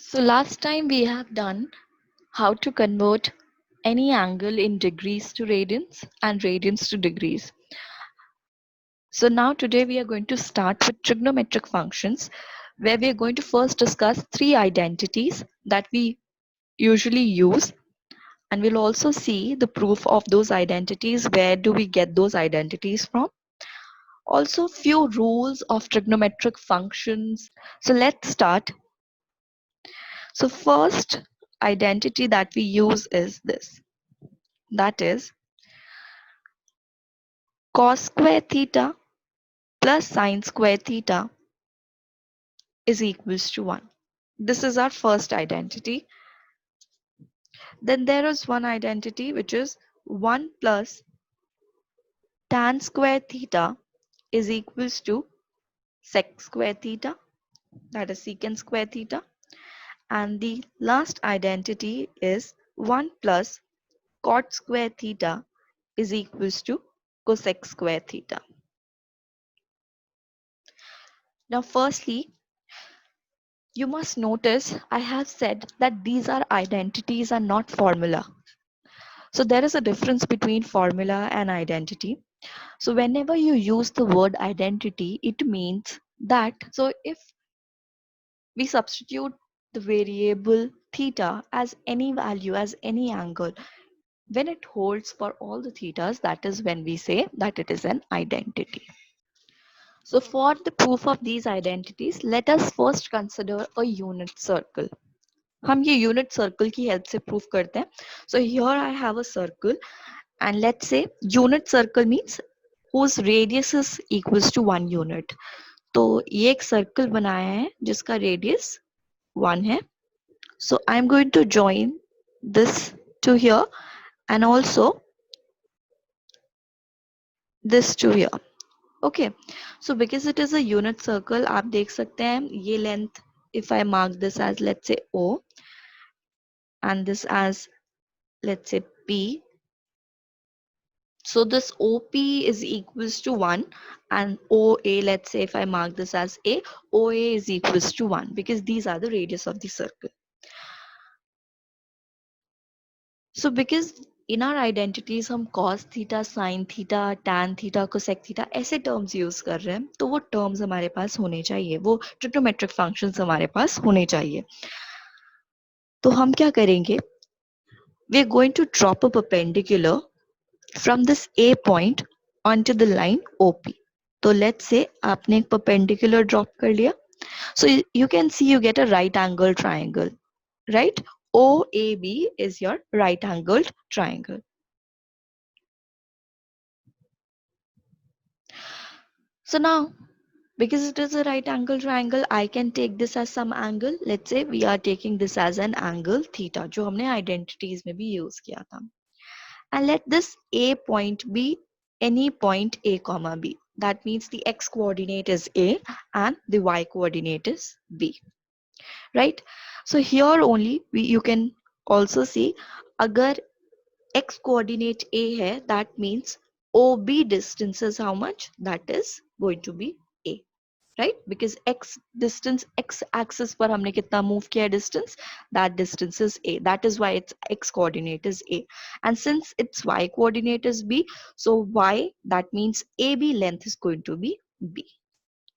So last time we have done how to convert any angle in degrees to radians and radians to degrees. So now today we are going to start with trigonometric functions, where we are going to first discuss three identities that we usually use, and we'll also see the proof of those identities. Where do we get those identities from? Also few rules of trigonometric functions. So let's start. So first identity that we use is this. That is cos square theta plus sine square theta is equals to 1. This is our first identity. Then there is one identity which is 1 plus tan square theta is equals to sec square theta, that is secant square theta. And the last identity is 1 plus cot square theta is equals to cosec square theta. Now firstly, you must notice I have said that these are identities and not formula. So there is a difference between formula and identity. So whenever you use the word identity, it means that, so if we substitute the variable theta as any value, as any angle, when it holds for all the thetas, that is when we say that it is an identity. So for the proof of these identities, let us first consider a unit circle. हम ये unit circle की help से prove करते हैं. So here I have a circle, and let's say unit circle means whose radius is equals to 1 unit. तो ये एक circle बनाया है जिसका radius 1 है. So I'm going to join this to here and also this to here. Okay, so because it is a unit circle, आप देख सकते हैं ये length, if I mark this as let's say O and this as let's say P, so this OP is equals to 1, and OA, let's say if I mark this as A, OA is equals to 1 because these are the radius of the circle. So because in our identities हम cos theta, sin theta, tan theta, cosec theta ऐसे terms use कर रहे हैं, तो वो terms हमारे पास होने चाहिए, वो trigonometric functions हमारे पास होने चाहिए. तो हम क्या करेंगे? We are going to drop a perpendicular from this A point onto the line OP. So let's say आपने एक perpendicular drop कर लिया. So you can see you get a right angle triangle, right? OAB is your right angled triangle. So now, because it is a right angle triangle, I can take this as some angle. Let's say we are taking this as an angle theta, जो हमने identities में भी use किया था. And let this A point be any point A comma B. That means the x coordinate is A and the y coordinate is B. Right? So here only you can also see अगर x coordinate A है, that means OB distance is how much? That is going to be A. Right? Because x distance, x axis पर हमने कितना move किया distance, that distance is A. That is why its x coordinate is A. And since its y coordinate is B, so y, that means AB length is going to be B.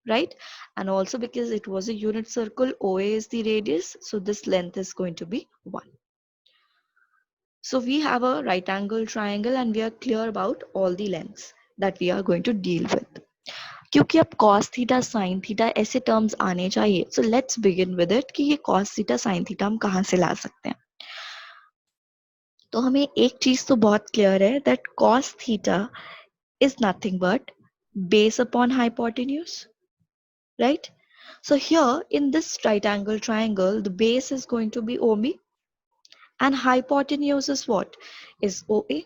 Right? And also because it was a unit circle, OA is the radius, so this length is going to be 1. So we have a right angle triangle and we are clear about all the lengths that we are going to deal with. क्योंकि अब cos theta sin theta ऐसे terms आने चाहिए, so let's begin with it कि ये cos theta sin theta हम कहाँ से ला सकते हैं. तो हमें एक चीज तो बहुत clear है that cos theta is nothing but base upon hypotenuse, right? So here in this right angle triangle, the base is going to be OB and hypotenuse is what? Is OA.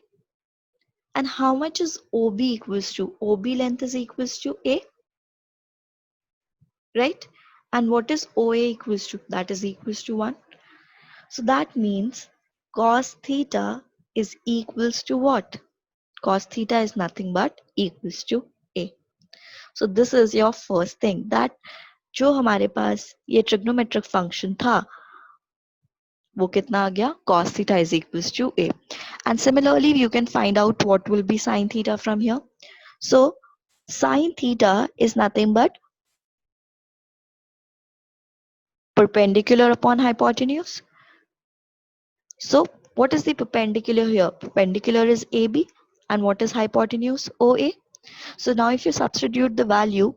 And how much is OB equals to? OB length is equals to A, right? And what is OA equals to? That is equals to 1. So that means cos theta is equals to what? Cos theta is nothing but equals to A. So this is your first thing, that जो हमारे पास ये trigonometric function था, वो कितना आ गया, cos theta is equals to a. And similarly, you can find out what will be sin theta from here. So sin theta is nothing but perpendicular upon hypotenuse. So what is the perpendicular here? Perpendicular is AB, and what is hypotenuse? OA. So now if you substitute the value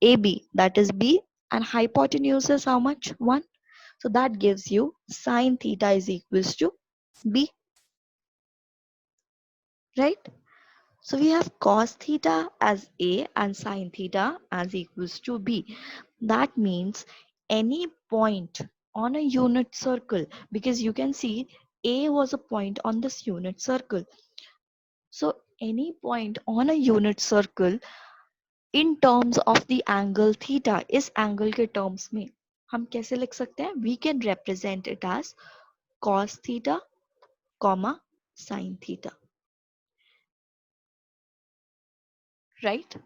AB, that is B, and hypotenuse is how much? 1. So that gives you sin theta is equals to B, right? So we have cos theta as A and sin theta as equals to B. That means any point on a unit circle, because you can see A was a point on this unit circle. So any point on a unit circle in terms of the angle theta, इस angle के terms में हम कैसे लिख सकते हैं? We can represent it as cos theta, comma sin theta, right?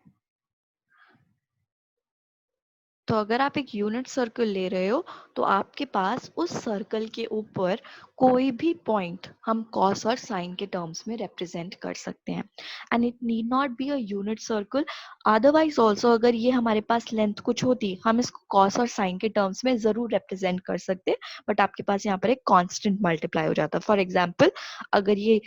तो अगर आप एक यूनिट सर्कल ले रहे हो तो आपके पास उस सर्कल के ऊपर कोई भी पॉइंट हम कॉस और साइन के टर्म्स में रिप्रेजेंट कर सकते हैं, and it need not be a unit circle. Otherwise also अगर ये हमारे पास लेंथ कुछ होती, हम इसको कॉस और साइन के टर्म्स में जरूर रिप्रेजेंट कर सकते, बट आपके पास यहाँ पर एक कांस्टेंट मल्टीप्लाई हो जाता. फॉर एग्जाम्पल अगर ये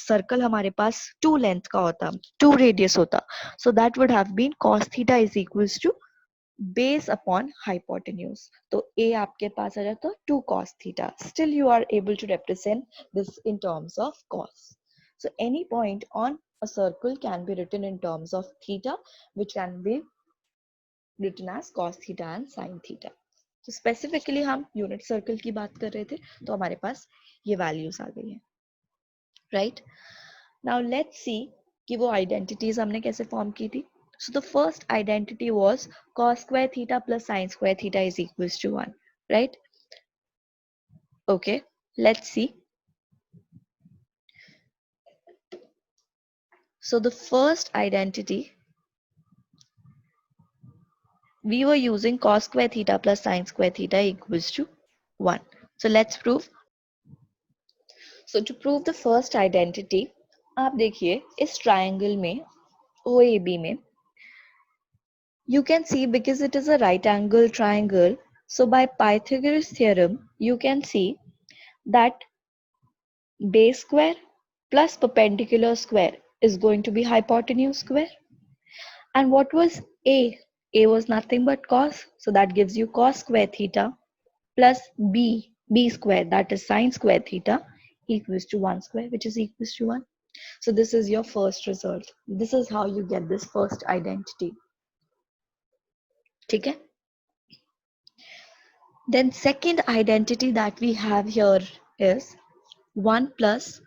सर्कल हमारे पास 2 लेंथ का होता, 2 रेडियस होता, so that would have been cos theta is equals to base upon hypotenuse. तो a आपके पास आ जाता 2 cos theta. Still you are able to represent this in terms of cos. So any point on a circle can be written in terms of theta, which can be written as cos theta and sin theta. तो specifically हम unit circle की बात कर रहे थे तो हमारे पास ये वैल्यूज आ गई है, राइट? नाउ लेट्स सी कि वो आइडेंटिटीज हमने कैसे फॉर्म की थी. So the first identity was cos square theta plus sin square theta is equals to 1, right? Okay, let's see. So the first identity, we were using cos square theta plus sin square theta equals to 1. So let's prove. So to prove the first identity, आप देखिए इस triangle में OAB में, you can see because it is a right angle triangle, so by Pythagoras theorem you can see that base square plus perpendicular square is going to be hypotenuse square. And what was A? A was nothing but cos, so that gives you cos square theta plus B square, that is sin square theta, equals to 1 square, which is equals to 1. So this is your first result. This is how you get this first identity. Okay? Then second identity that we have here is 1 plus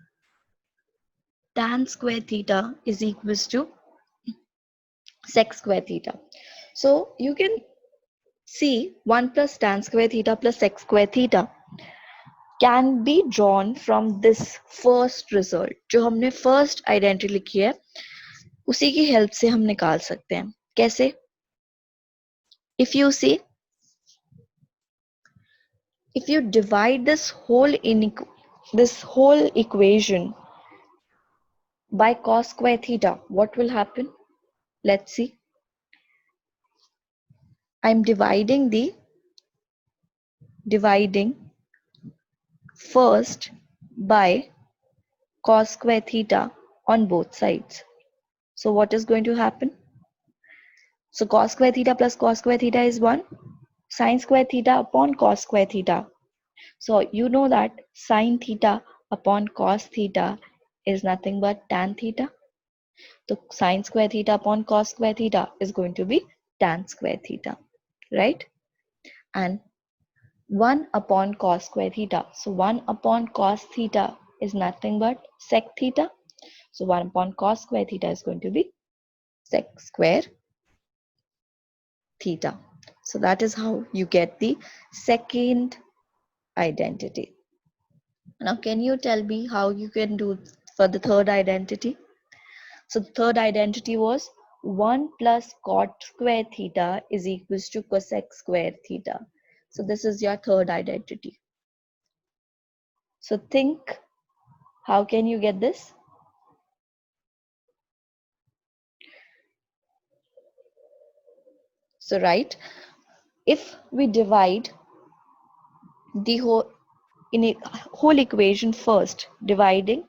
tan square theta is equals to sec square theta. So you can see 1 plus tan square theta plus sec square theta can be drawn from this first result. जो हमने first identity लिखी है उसी की help से हम निकाल सकते हैं. कैसे? If you see, if you divide this whole equation by cos square theta, what will happen? Let's see. I'm dividing first by cos square theta on both sides. So what is going to happen? So cos square theta plus cos square theta is 1. Sin square theta upon cos square theta. So you know that sin theta upon cos theta is nothing but tan theta. So sin square theta upon cos square theta is going to be tan square theta, right? And 1 upon cos square theta. So 1 upon cos theta is nothing but sec theta. So 1 upon cos square theta is going to be sec square theta. So that is how you get the second identity. Now, can you tell me how you can do for the third identity? So the third identity was 1 plus cot square theta is equals to cosec square theta. So this is your third identity. So think, how can you get this? So right, if we divide the whole equation first, dividing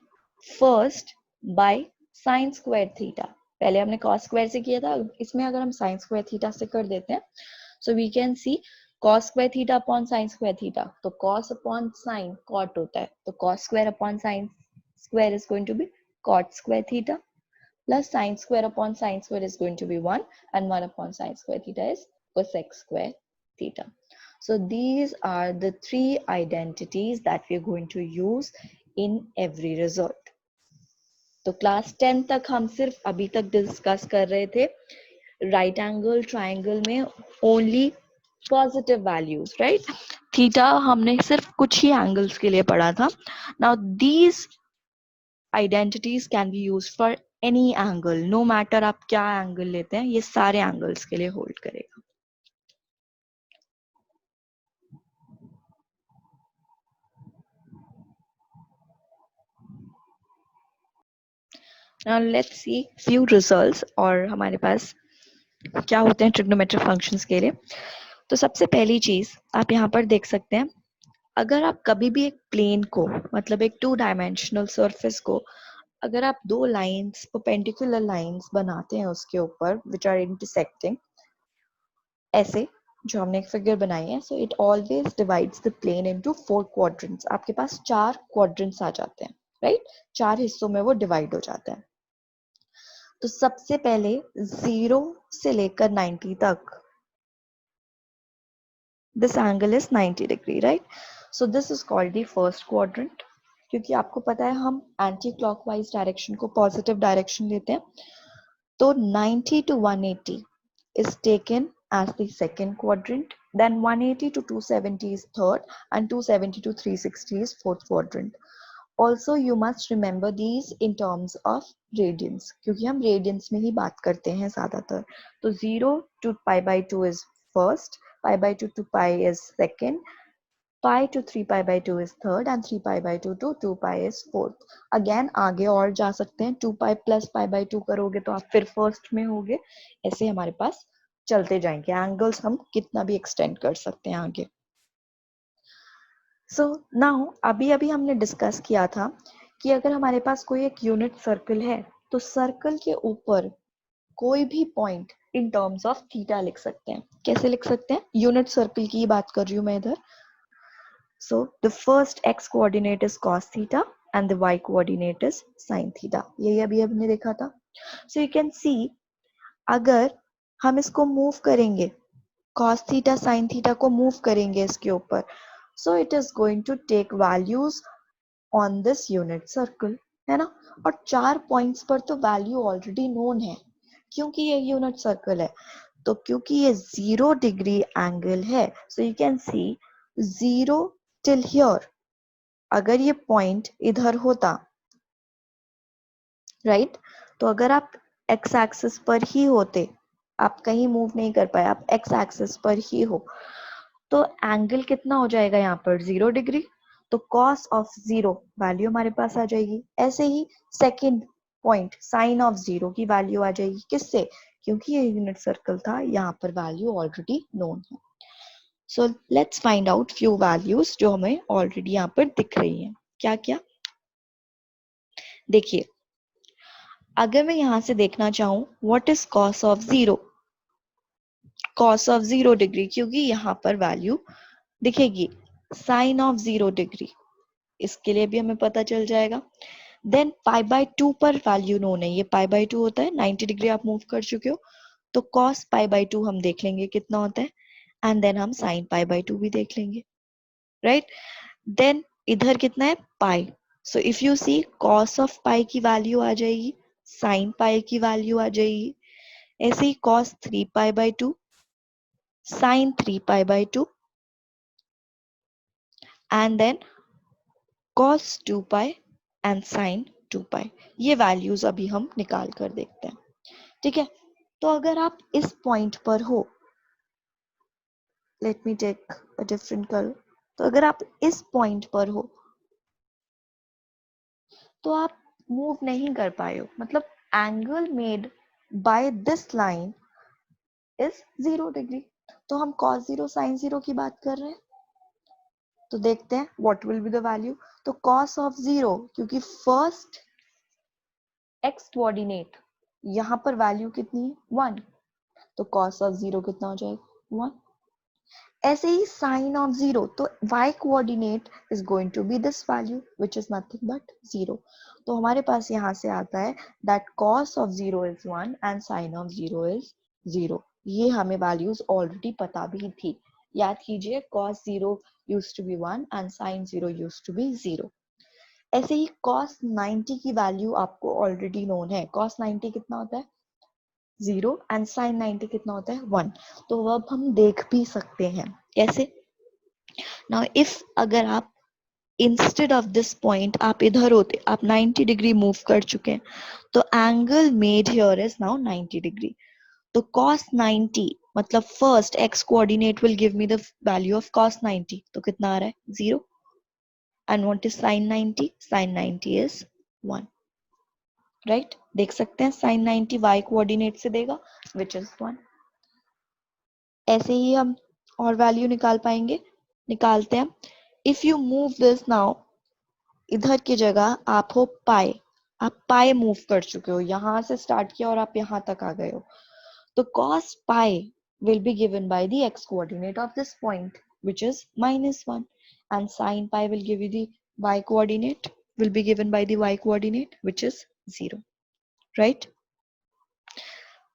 first by sin square theta. पहले हमने cos square से किया था, इसमें अगर हम sin square theta से कर देते हैं, so we can see cos square theta upon sin square theta. तो cos upon sin cot होता है, तो cos square upon sin square is going to be cot square theta, plus sin square upon sin square is going to be 1, and 1 upon sin square theta is cosec square theta. So these are the three identities that we are going to use in every result. तो class 10 तक हम सिर्फ अभी तक discuss कर रहे थे right angle triangle में only positive values, right? Theta हमने सिर्फ कुछ ही एंगल्स के लिए पढ़ा था. Now these identities can be used for any angle, no matter आप क्या एंगल लेते हैं, ये सारे एंगल्स के लिए होल्ड करेगा. Now let's see few results और हमारे पास क्या होते हैं ट्रिग्नोमेट्रिक फंक्शंस के लिए. तो सबसे पहली चीज आप यहाँ पर देख सकते हैं, अगर आप कभी भी एक प्लेन को, मतलब एक 2 डायमेंशनल सरफेस को, अगर आप दो लाइंस परपेंडिकुलर लाइंस बनाते हैं उसके ऊपर विच आर इंटरसेक्टिंग, ऐसे जो हमने एक फिगर बनाई है, so it always divides the plane into 4 quadrants. आपके पास 4 क्वाड्रेंट्स आ जाते हैं, राइट? 4 हिस्सों में वो डिवाइड हो जाता है. तो सबसे पहले 0 से लेकर 90 तक this angle is 90 degree, right? So this is called the first quadrant. क्योंकि आपको पता है हम एंटी क्लॉकवाइज डायरेक्शन को पॉजिटिव डायरेक्शन लेते हैं, तो 90 to 180 is taken as the second quadrant, then 180 to 270 is third, and 270 to 360 is fourth quadrant. Also you must remember these in terms of radians, क्योंकि हम radians में ही बात करते हैं ज़्यादातर. तो 0 to pi by 2 is first, pi by 2 to pi is second, pi to 3 pi by 2 is third, and 3 pi by 2 to 2 pi is fourth. Again आगे और जा सकते हैं, 2 pi plus pi by 2 करोगे तो आप फिर फर्स्ट में होगे. ऐसे हमारे पास चलते जाएंगे, एंगल्स हम कितना भी एक्सटेंड कर सकते हैं आगे. सो नाउ अभी अभी हमने डिस्कस किया था कि अगर हमारे पास कोई एक यूनिट सर्कल है, तो सर्कल के ऊपर कोई भी point in terms of theta लिख सकते हैं. कैसे लिख सकते हैं? यूनिट सर्कल की बात कर रही हूँ मैं इधर. So the first x coordinate is cos theta and the y coordinate is sin theta. यही अभी हमने देखा था. So you can see अगर हम इसको मूव करेंगे, cos theta sin theta को मूव करेंगे इसके ऊपर, so it is going to take values on this unit circle, है ना? और 4 पॉइंट्स पर तो वैल्यू ऑलरेडी नोन है क्योंकि ये यूनिट सर्कल है. तो क्योंकि ये 0 डिग्री एंगल है, so you can see 0 till here. अगर ये पॉइंट इधर होता, राइट, तो अगर आप एक्स एक्सिस पर ही होते, आप कहीं मूव नहीं कर पाए, आप एक्स एक्सिस पर ही हो, तो एंगल कितना हो जाएगा यहाँ पर? 0 डिग्री. तो cos ऑफ 0 वैल्यू हमारे पास आ जाएगी. ऐसे ही सेकंड पॉइंट sin ऑफ 0 की वैल्यू आ जाएगी. किससे? क्योंकि ये यूनिट सर्कल था, यहाँ पर वैल्यू ऑलरेडी नोन है. So let's find out few values जो हमें ऑलरेडी यहाँ पर दिख रही हैं. क्या क्या? देखिए, अगर मैं यहां से देखना चाहूं what is cos of 0, cos of 0 degree, क्योंकि यहाँ पर वैल्यू दिखेगी. sin ऑफ 0 डिग्री, इसके लिए भी हमें पता चल जाएगा. देन पाई बाय 2 पर वैल्यू नोन है, ये पाई बाय 2 होता है. 90 डिग्री आप मूव कर चुके हो, तो cos पाई बाय 2 हम देख लेंगे कितना होता है, एंड देन हम sin पाई बाय 2 भी देख लेंगे, राइट? देन इधर कितना है? Pi. So if you see cos of pi की वैल्यू आ जाएगी, sin पाई की वैल्यू आ जाएगी. ऐसे ही cos 3 pi by 2, sin 3 pi by 2, and then cos 2 pi and sin 2 pi. ये वैल्यूज अभी हम निकाल कर देखते हैं, ठीक है? तो अगर आप इस पॉइंट पर हो, let me take a different colour. तो अगर आप इस पॉइंट पर हो, तो आप मूव नहीं कर पाए हो, मतलब angle made by this line is 0 degree. तो हम cos 0 sin 0 की बात कर रहे हैं, तो देखते हैं what will be the value. तो cos ऑफ 0, क्योंकि फर्स्ट x कोऑर्डिनेट यहाँ पर वैल्यू कितनी है 1, तो cos ऑफ 0 कितना हो जाएगा 1। ऐसे ही sin of 0, तो y coordinate is going to be this value which is nothing but 0। तो हमारे पास यहाँ से आता है that cos of 0 is 1 and sin of 0 is 0। ये हमें values already पता भी थी, याद कीजिए cos 0 used to be 1 and sin 0 used to be 0। ऐसे ही cos 90 की वैल्यू आपको already known है, cos 90 कितना होता है 0 एंड sin 90 कितना होता है 1। तो अब हम देख भी सकते हैं कैसे। नाउ इफ अगर आप इंस्टेड ऑफ दिस पॉइंट आप इधर होते, आप 90 डिग्री मूव कर चुके हैं, तो angle made here is now 90 degree. तो cos 90 मतलब first x coordinate will give me the value of cos 90, तो कितना आ रहा है 0। And what is sin 90? sin 90 is 1, right. देख सकते हैं sin 90 y कोऑर्डिनेट से देगा विच इज 1। ऐसे ही हम और वैल्यू निकाल पाएंगे, निकालते हैं। If you move this now, इधर की जगह आप हो पाई, आप पाई मूव कर चुके हो, यहां से स्टार्ट किया और आप यहां तक आ गए हो, तो cos pi will be given by the x coordinate of this point which is -1, and sin pi will give you the y coordinate, will be given by the y coordinate which is 0, right।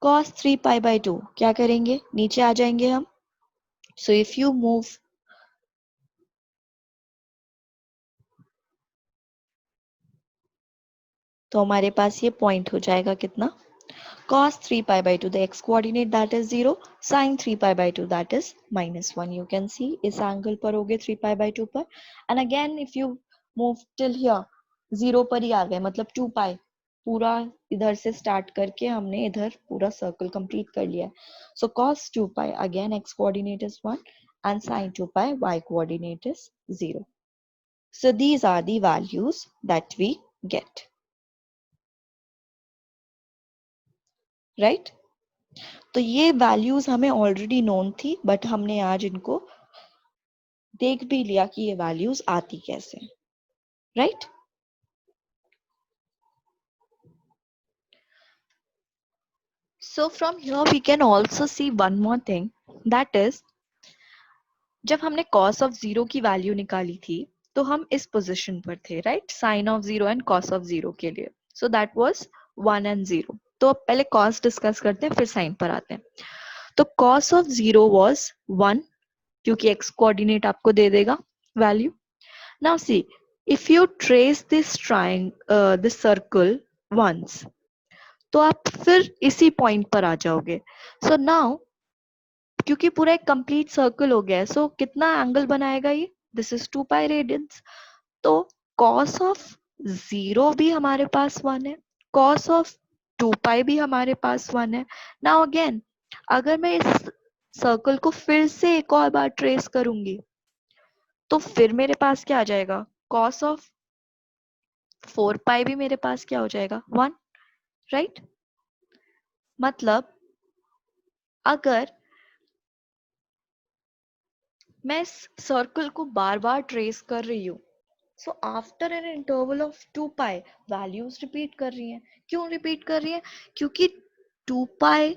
cos 3 pi by 2 क्या करेंगे, नीचे आ जाएंगे हम। so if you move, तो हमारे पास ये point हो जाएगा कितना, cos 3 pi by 2, the x coordinate that is 0, sin 3 pi by 2 that is -1। You can see इस एंगल पर हो गए 3 pi by 2 पर, and again if you move till here 0 पर ही आ गए, मतलब 2 pi पूरा इधर से स्टार्ट करके हमने इधर पूरा सर्कल कंप्लीट कर लिया है। so cos 2 pi again x coordinate is 1 and sin 2 pi y coordinate is 0। so these are the values that we get, right। तो ये वैल्यूज हमें ऑलरेडी नोन थी, बट हमने आज इनको देख भी लिया कि ये वैल्यूज आती कैसे, right. So from here we can also see one more thing, that is जब हमने cos ऑफ 0 की वैल्यू निकाली थी तो हम इस पोजीशन पर थे, right, sin of 0 and cos of 0 के लिए। So that was 1 and 0। तो अब पहले cos डिस्कस करते हैं फिर sin पर आते हैं। तो cos ऑफ 0 वाज 1, क्योंकि x कोऑर्डिनेट आपको दे देगा value. Now see, if you trace this this circle once, तो आप फिर इसी पॉइंट पर आ जाओगे। So now, क्योंकि पूरा एक कंप्लीट सर्कल हो गया है, so कितना एंगल बनाएगा ये? This is 2 pi radians। तो cos of 0 भी हमारे पास 1 है, cos of 2 pi भी हमारे पास 1 है। Now again, अगर मैं इस सर्कल को फिर से एक और बार ट्रेस करूंगी, तो फिर मेरे पास क्या आ जाएगा, cos of 4 पाई भी मेरे पास क्या हो जाएगा 1, राइट। मतलब अगर मैं इस सर्कल को बार बार ट्रेस कर रही हूँ, so after an interval of 2 pi values repeat कर रही हैं। क्यों रिपीट कर रही हैं? क्योंकि 2 पाई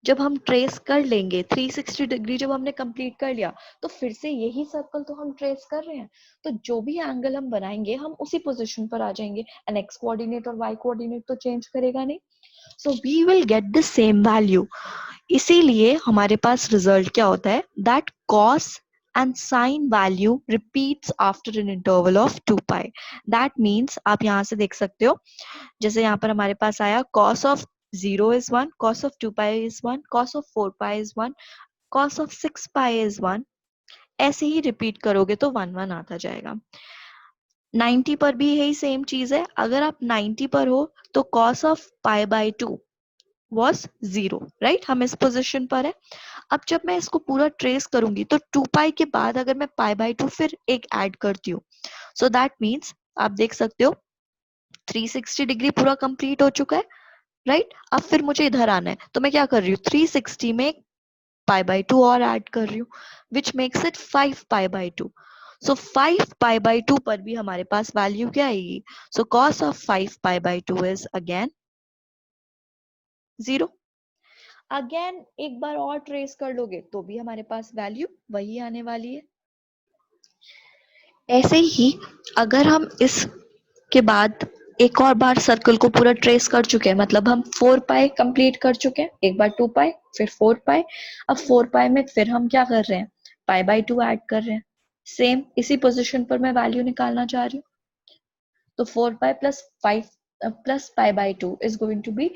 जब हम ट्रेस कर लेंगे, 360 डिग्री जब हमने कंप्लीट कर लिया, तो फिर से यही सर्कल तो हम ट्रेस कर रहे हैं, तो जो भी एंगल हम बनाएंगे हम उसी पोजीशन पर आ जाएंगे, एंड एक्स कोऑर्डिनेट और वाई कोऑर्डिनेट तो चेंज करेगा नहीं। So we will get the same value. इसीलिए हमारे पास रिजल्ट क्या होता है, that cos and sin value repeats after an interval of 2 pi। that means आप यहाँ से देख सकते हो, जैसे यहाँ पर हमारे पास आया cos of 0 is 1, cos of 2 pi is 1, cos of 4 pi is 1, cos of 6 pi is 1। ऐसे ही रिपीट करोगे तो 1 1 आता जाएगा। 90 पर भी यही सेम चीज है। अगर आप 90 पर हो तो cos of pi by 2 was 0, right. हम इस पोजीशन पर है। अब जब मैं इसको पूरा ट्रेस करूंगी तो 2 पाई के बाद अगर मैं पाई बाई 2 फिर एक ऐड करती हूँ, सो दैट मीन्स आप देख सकते हो 360 डिग्री पूरा कंप्लीट हो चुका है, राइट? अब फिर मुझे इधर आना है, तो मैं क्या कर रही हूँ, 360 में पाई बाय 2 और ऐड कर रही हूँ, which makes it 5 pi by 2. So 5 pi by 2 पर भी हमारे पास वैल्यू क्या आएगी? So cos of 5 pi by 2 is again 0. Again एक बार और ट्रेस कर लोगे तो भी हमारे पास वैल्यू वही आने वाली है. ऐसे ही अगर हम इसके बाद एक और बार सर्कल को पूरा ट्रेस कर चुके हैं, मतलब हम 4 पाई कंप्लीट कर चुके हैं, एक बार 2 पाई फिर 4 पाई, अब 4 पाई में फिर हम क्या कर रहे हैं, पाई बाय 2 ऐड कर रहे हैं. सेम इसी पोजीशन पर मैं वैल्यू निकालना चाह रही हूँ, तो 4 pi plus 5 plus pi by 2 is going to be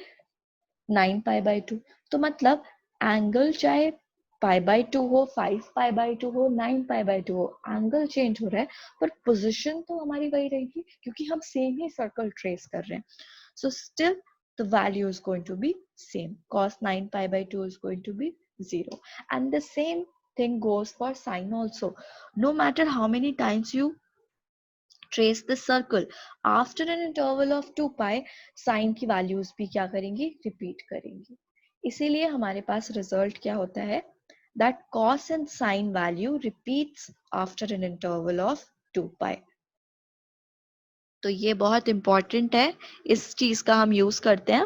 9 pi by 2. तो मतलब एंगल चाहे पाई बाय 2 हो, 5 पाई बाय 2 हो, 9 पाई बाय 2 हो, एंगल चेंज हो रहा है पर पोजीशन तो हमारी वही रहेगी क्योंकि हम सेम ही सर्कल ट्रेस कर रहे हैं. So still the value is going to be same. Cos 9 pi by 2 is going to be 0. And the same thing goes for sine also. No matter how many times you trace the circle, after an interval of 2 pi, sine की values भी क्या करेंगी, repeat करेंगी. इसीलिए हमारे पास result क्या होता है, that cos and sine value repeats after an interval of 2 pi. तो ये बहुत इंपॉर्टेंट है, इस चीज का हम यूज करते हैं,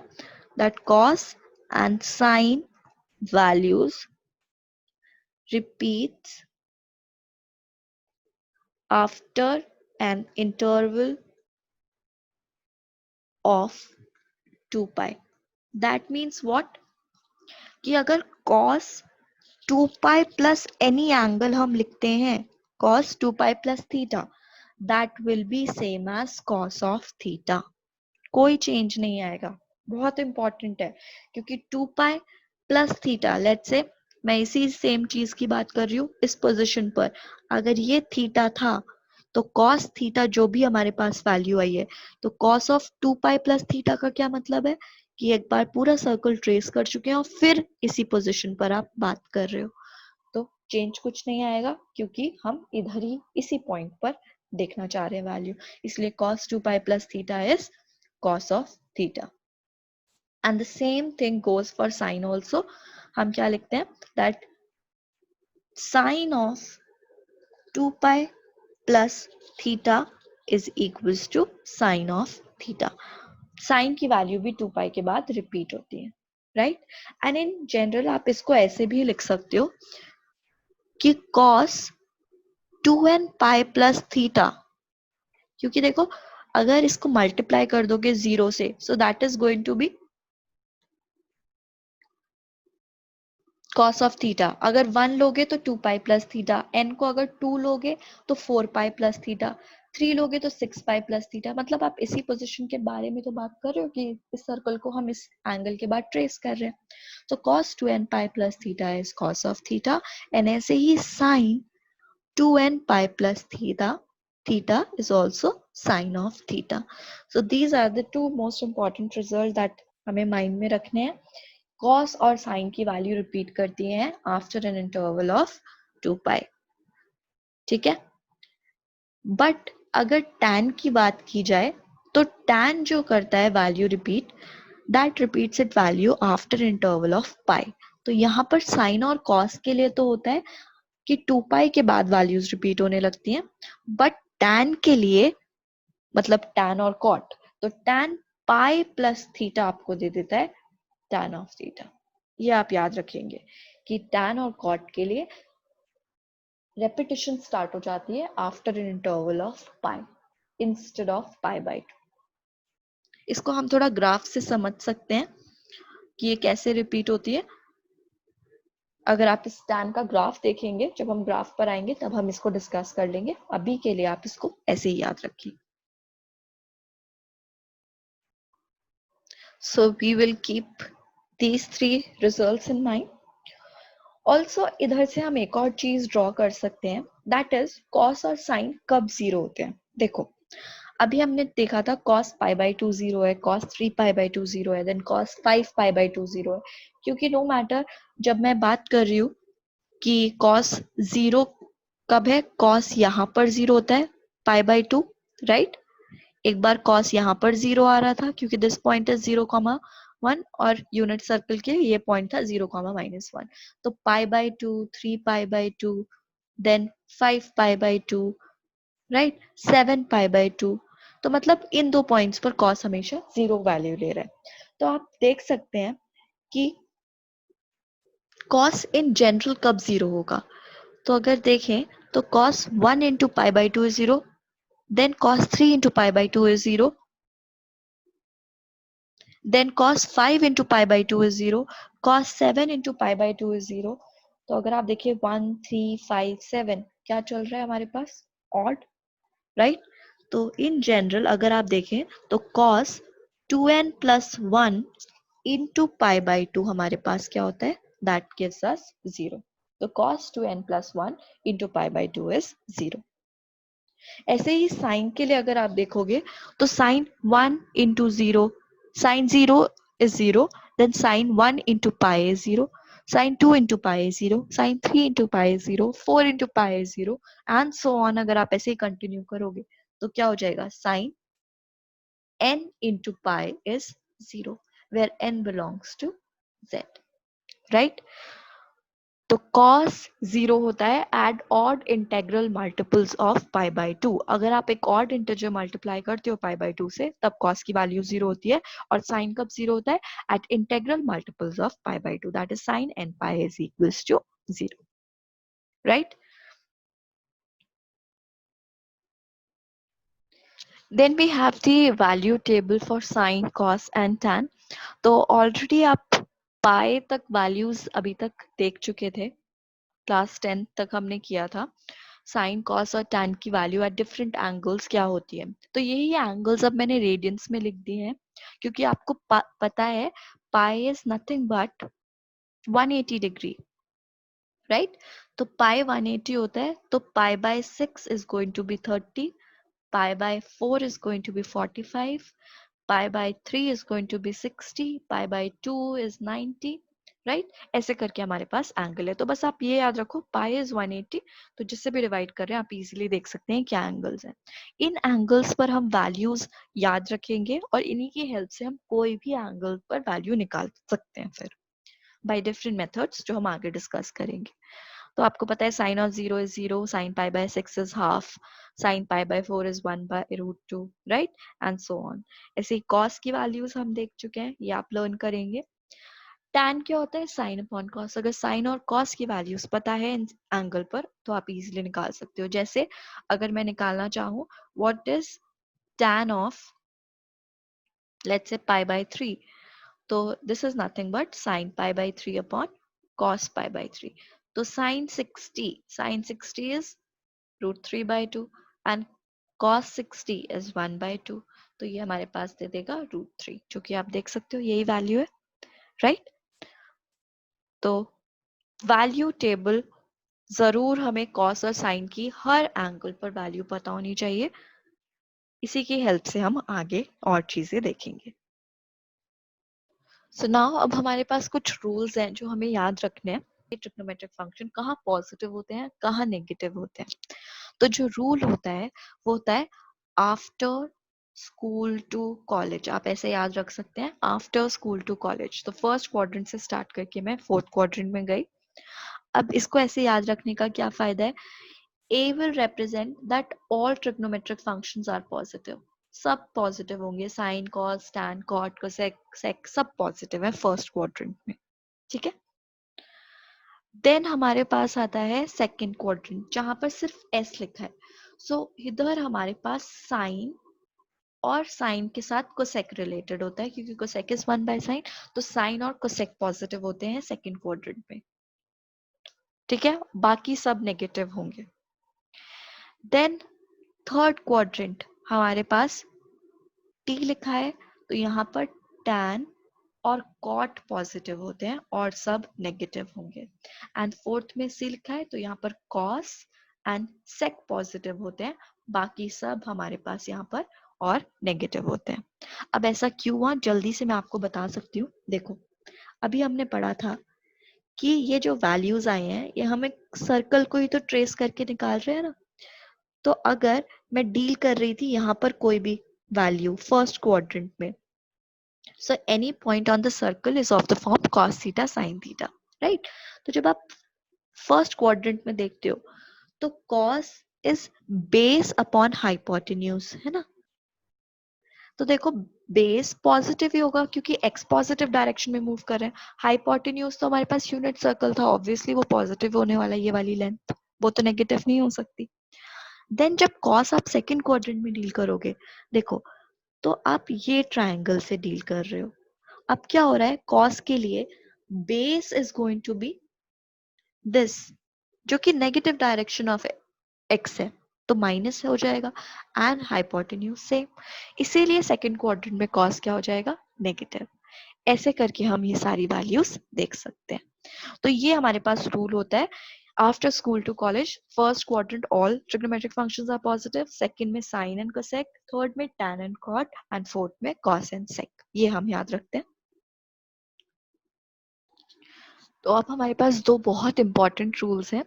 that cos and sine values repeats after an interval of 2 pi. That means what? कि अगर cos 2 pi plus any angle हम लिखते हैं, cos 2 pi plus theta, that will be same as cos of theta. कोई change नहीं आएगा. बहुत important है क्योंकि 2 पाई प्लस थीटा, लेट्स से मैं इसी सेम चीज की बात कर रही हूँ इस पोजीशन पर, अगर ये थीटा था तो cos थीटा जो भी हमारे पास वैल्यू आई है, तो cos of 2 pi plus theta का क्या मतलब है कि एक बार पूरा सर्कल ट्रेस कर चुके हैं और फिर इसी पोजीशन पर आप बात कर रहे हो, तो चेंज कुछ नहीं आएगा क्योंकि हम इधर ही इसी पॉइंट पर देखना चाह रहे हैं वैल्यू. इसलिए cos 2 pi plus theta is cos of theta. And the same thing goes for sine also. हम क्या लिखते हैं, that sine of 2 pi plus theta is equals to sine of theta. Sine की वैल्यू भी 2 pi के बाद repeat होती है, राइट? एंड इन जनरल आप इसको ऐसे भी लिख सकते हो कि cos 2n pi plus theta, क्योंकि देखो अगर इसको मल्टीप्लाई कर दोगे 0 से, so that is going to be cos of theta. अगर 1 लोगे तो 2 पाई प्लस थीटा, n को अगर 2 लोगे तो 4 पाई प्लस थीटा, 3 लोगे तो 6 पाई प्लस थीटा. मतलब आप इसी पोजीशन के बारे में तो बात कर रहे हो कि इस सर्कल को हम इस एंगल के बाद ट्रेस कर रहे हैं. तो cos 2n pi plus theta is cos of theta, and ऐसे ही sin 2n pi plus theta is also sin of theta. So these are the two most important results that हमें mind में रखने हैं. cos और sin की value repeat करती हैं after an interval of 2 पाई. ठीक है, बट अगर tan की बात की जाए तो tan जो करता है value repeat, that repeats it value after interval of pi. तो यहाँ पर sin और cos के लिए तो होता है कि 2 पाई के बाद वैल्यूज रिपीट होने लगती हैं, बट tan के लिए, मतलब tan और cot, तो tan पाई प्लस थीटा आपको दे देता है tan ऑफ थीटा. ये आप याद रखेंगे कि tan और cot के लिए रेपिटेशन स्टार्ट हो जाती है after an interval of pi instead of pi by 2. इसको हम थोड़ा ग्राफ से समझ सकते हैं कि ये कैसे रिपीट होती है. अगर आप इस tan का ग्राफ देखेंगे, जब हम ग्राफ पर आएंगे तब हम इसको डिस्कस कर लेंगे. अभी के लिए आप इसको ऐसे ही याद रखिए. So we will keep these three results in mind. Also इधर से हम एक और चीज ड्रॉ कर सकते हैं, that is cos और sin कब जीरो होते हैं. देखो अभी हमने देखा था cos pi by 2 0 है, cos 3 pi by 2 0 है, then cos 5 pi by 2 0 है. क्योंकि no matter जब मैं बात कर रही हूँ कि cos 0 कब है, cos यहाँ पर 0 होता है pi by 2, राइट? एक बार कॉस यहाँ पर 0 आ रहा था क्योंकि दिस पॉइंट इज 0,1 और यूनिट सर्कल के ये पॉइंट था 0,-1. तो π/2, 3π/2, देन 5π/2, राइट, 7π/2. तो मतलब इन दो पॉइंट्स पर कॉस हमेशा 0 वैल्यू ले रहा है. तो आप देख सकते हैं कि कॉस इन जनरल कब 0 होगा. तो अगर देखें तो cos 1 into π/2 is 0, then cos 3 into π/2 is 0, then cos 5 into π/2 is 0, cos 7 into π/2 is 0. तो अगर आप देखिए 1, 3, 5, 7 क्या चल रहा है हमारे पास, ऑड, राइट. तो इन जनरल अगर आप देखें तो cos 2n plus 1 into π/2 हमारे पास क्या होता है, that gives us 0. तो cos 2n plus 1 into π/2 is 0. ऐसे ही साइन के लिए अगर आप देखोगे तो sign 1 into 0, sign 0 is 0, then sin 1 into pi is 0, sin 2 into pi is 0, sin 3 into pi is 0, 4 into pi is 0, and so on. अगर आप ऐसे ही कंटिन्यू करोगे तो क्या हो जाएगा, sin n into pi is 0, where n belongs to z, right? तो cos 0 होता है at odd integral multiples of π/2. अगर आप एक ऑड इंटीजर मल्टीप्लाई करते हो π/2 से तब cos की वैल्यू 0 होती है. और साइन कब 0 होता है, at integral multiples of π/2, that is sine n pi is equals to 0, right. Then we have the value table for sine, cos and tan. तो ऑलरेडी आप पाई तक वैल्यूज अभी तक देख चुके थे, क्लास 10 तक हमने किया था. साइन, कॉस और टैन की वैल्यू एट डिफरेंट एंगल्स क्या होती है. तो यही एंगल्स अब मैंने रेडियंस में लिख दिए हैं क्योंकि आपको पता है pi is nothing but 180 degree, right. तो पाई 180 होता है, तो π/6 is going to be 30, π/4 is going to be 45, π/3 is going to be 60, π/2 is 90, right. ऐसे करके हमारे पास एंगल है. तो बस आप ये याद रखो पाई इज 180, तो जिससे भी डिवाइड कर रहे हैं आप इजीली देख सकते हैं क्या एंगल्स हैं. इन एंगल्स पर हम वैल्यूज याद रखेंगे और इन्हीं की हेल्प से हम कोई भी एंगल पर वैल्यू निकाल सकते हैं फिर बाय डिफरेंट मेथड्स जो हम आगे डिस्कस करेंगे. तो आपको पता है sine of 0 is 0, sine π/6 is half, sine π/4 is 1/√2, right, and so on. ऐसे ही कॉस की वैल्यूज हम देख चुके हैं, ये आप लर्न करेंगे. टैन क्या होता है, साइन अपॉन कॉस. अगर साइन और कॉस की वैल्यूज पता है एंगल पर तो आप इजीली निकाल सकते हो. जैसे अगर मैं निकालना चाहूँ what is tan of let's say π/3, तो this is nothing but sine π/3 upon cos π/3. तो sine 60 is √3/2 and cos 60 is 1/2. तो ये हमारे पास दे देगा √3, जो कि आप देख सकते हो यही वैल्यू है, राइट. तो वैल्यू टेबल जरूर हमें कॉस और साइन की हर एंगल पर वैल्यू पता होनी चाहिए. इसी की हेल्प से हम आगे और चीजें देखेंगे. सो नाउ अब हमारे पास कुछ रूल्स हैं जो हमें याद रखने हैं. ट्रिग्नोमेट्रिक फंक्शन कहाँ पॉजिटिव होते हैं, कहाँ नेगेटिव होते हैं. तो जो रूल होता है वो होता है आफ्टर स्कूल टू कॉलेज. आप ऐसे याद रख सकते हैं, आफ्टर स्कूल टू कॉलेज. तो फर्स्ट क्वाड्रेंट से स्टार्ट करके मैं फोर्थ क्वाड्रेंट में गई. अब इसको ऐसे याद रखने का क्या फायदा है, A will represent that all trigonometric functions are positive. सब पॉजिटिव होंगे, sine, cos, tan, cot, cosec, sec सब पॉजिटिव है फर्स्ट क्वाड्रेंट में, ठीक है. देन हमारे पास आता है सेकंड क्वाड्रेंट जहां पर सिर्फ एस लिखा है. सो इधर हमारे पास साइन और साइन के साथ कोसेक रिलेटेड होता है क्योंकि कोसेक इज 1/sin. तो साइन और कोसेक पॉजिटिव होते हैं सेकंड क्वाड्रेंट में, ठीक है, बाकी सब नेगेटिव होंगे. देन थर्ड क्वाड्रेंट हमारे पास टी लिखा है, तो यहाँ पर टैन और कॉट पॉजिटिव होते हैं और सब नेगेटिव होंगे. एंड फोर्थ में सी लिखा है, तो यहाँ पर कॉस एंड सेक पॉजिटिव होते हैं, बाकी सब हमारे पास यहाँ पर और नेगेटिव होते हैं. अब ऐसा क्यों हुआ, जल्दी से मैं आपको बता सकती हूँ. देखो अभी हमने पढ़ा था कि ये जो वैल्यूज आए हैं ये हमें सर्कल को ही तो ट्रेस करके निकाल रहे हैं ना. तो अगर मैं डील कर रही थी यहाँ पर कोई भी value first quadrant में. So any point on the circle is of the form cos theta sin theta, right? तो जब आप first quadrant में देखते हो तो cos is base upon hypotenuse, है ना? तो देखो बेस पॉजिटिव ही होगा क्योंकि x पॉजिटिव डायरेक्शन में मूव कर रहे हैं. हाइपोटेन्यूज तो हमारे पास यूनिट सर्कल था, ऑब्वियसली वो पॉजिटिव होने वाला है, ये वाली लेंथ वो तो नेगेटिव नहीं हो सकती. देन जब cos आप सेकंड क्वाड्रेंट में डील करोगे, देखो तो आप ये ट्रायंगल से डील कर रहे हो. अब क्या हो रहा है, cos के लिए base is going to be this, जो कि नेगेटिव डायरेक्शन ऑफ x है, तो माइनस हो जाएगा. एंड हाइपोटेन्यूज सेम, इसीलिए सेकंड क्वाड्रेंट में cos क्या हो जाएगा, नेगेटिव. ऐसे करके हम ये सारी वैल्यूज देख सकते हैं. तो ये हमारे पास रूल होता है after school to college. First quadrant all trigonometric functions are positive, second में साइन एंड कोसेक, थर्ड में tan and cot and fourth में cos एंड sec. ये हम याद रखते हैं. तो अब हमारे पास दो बहुत इंपॉर्टेंट रूल्स हैं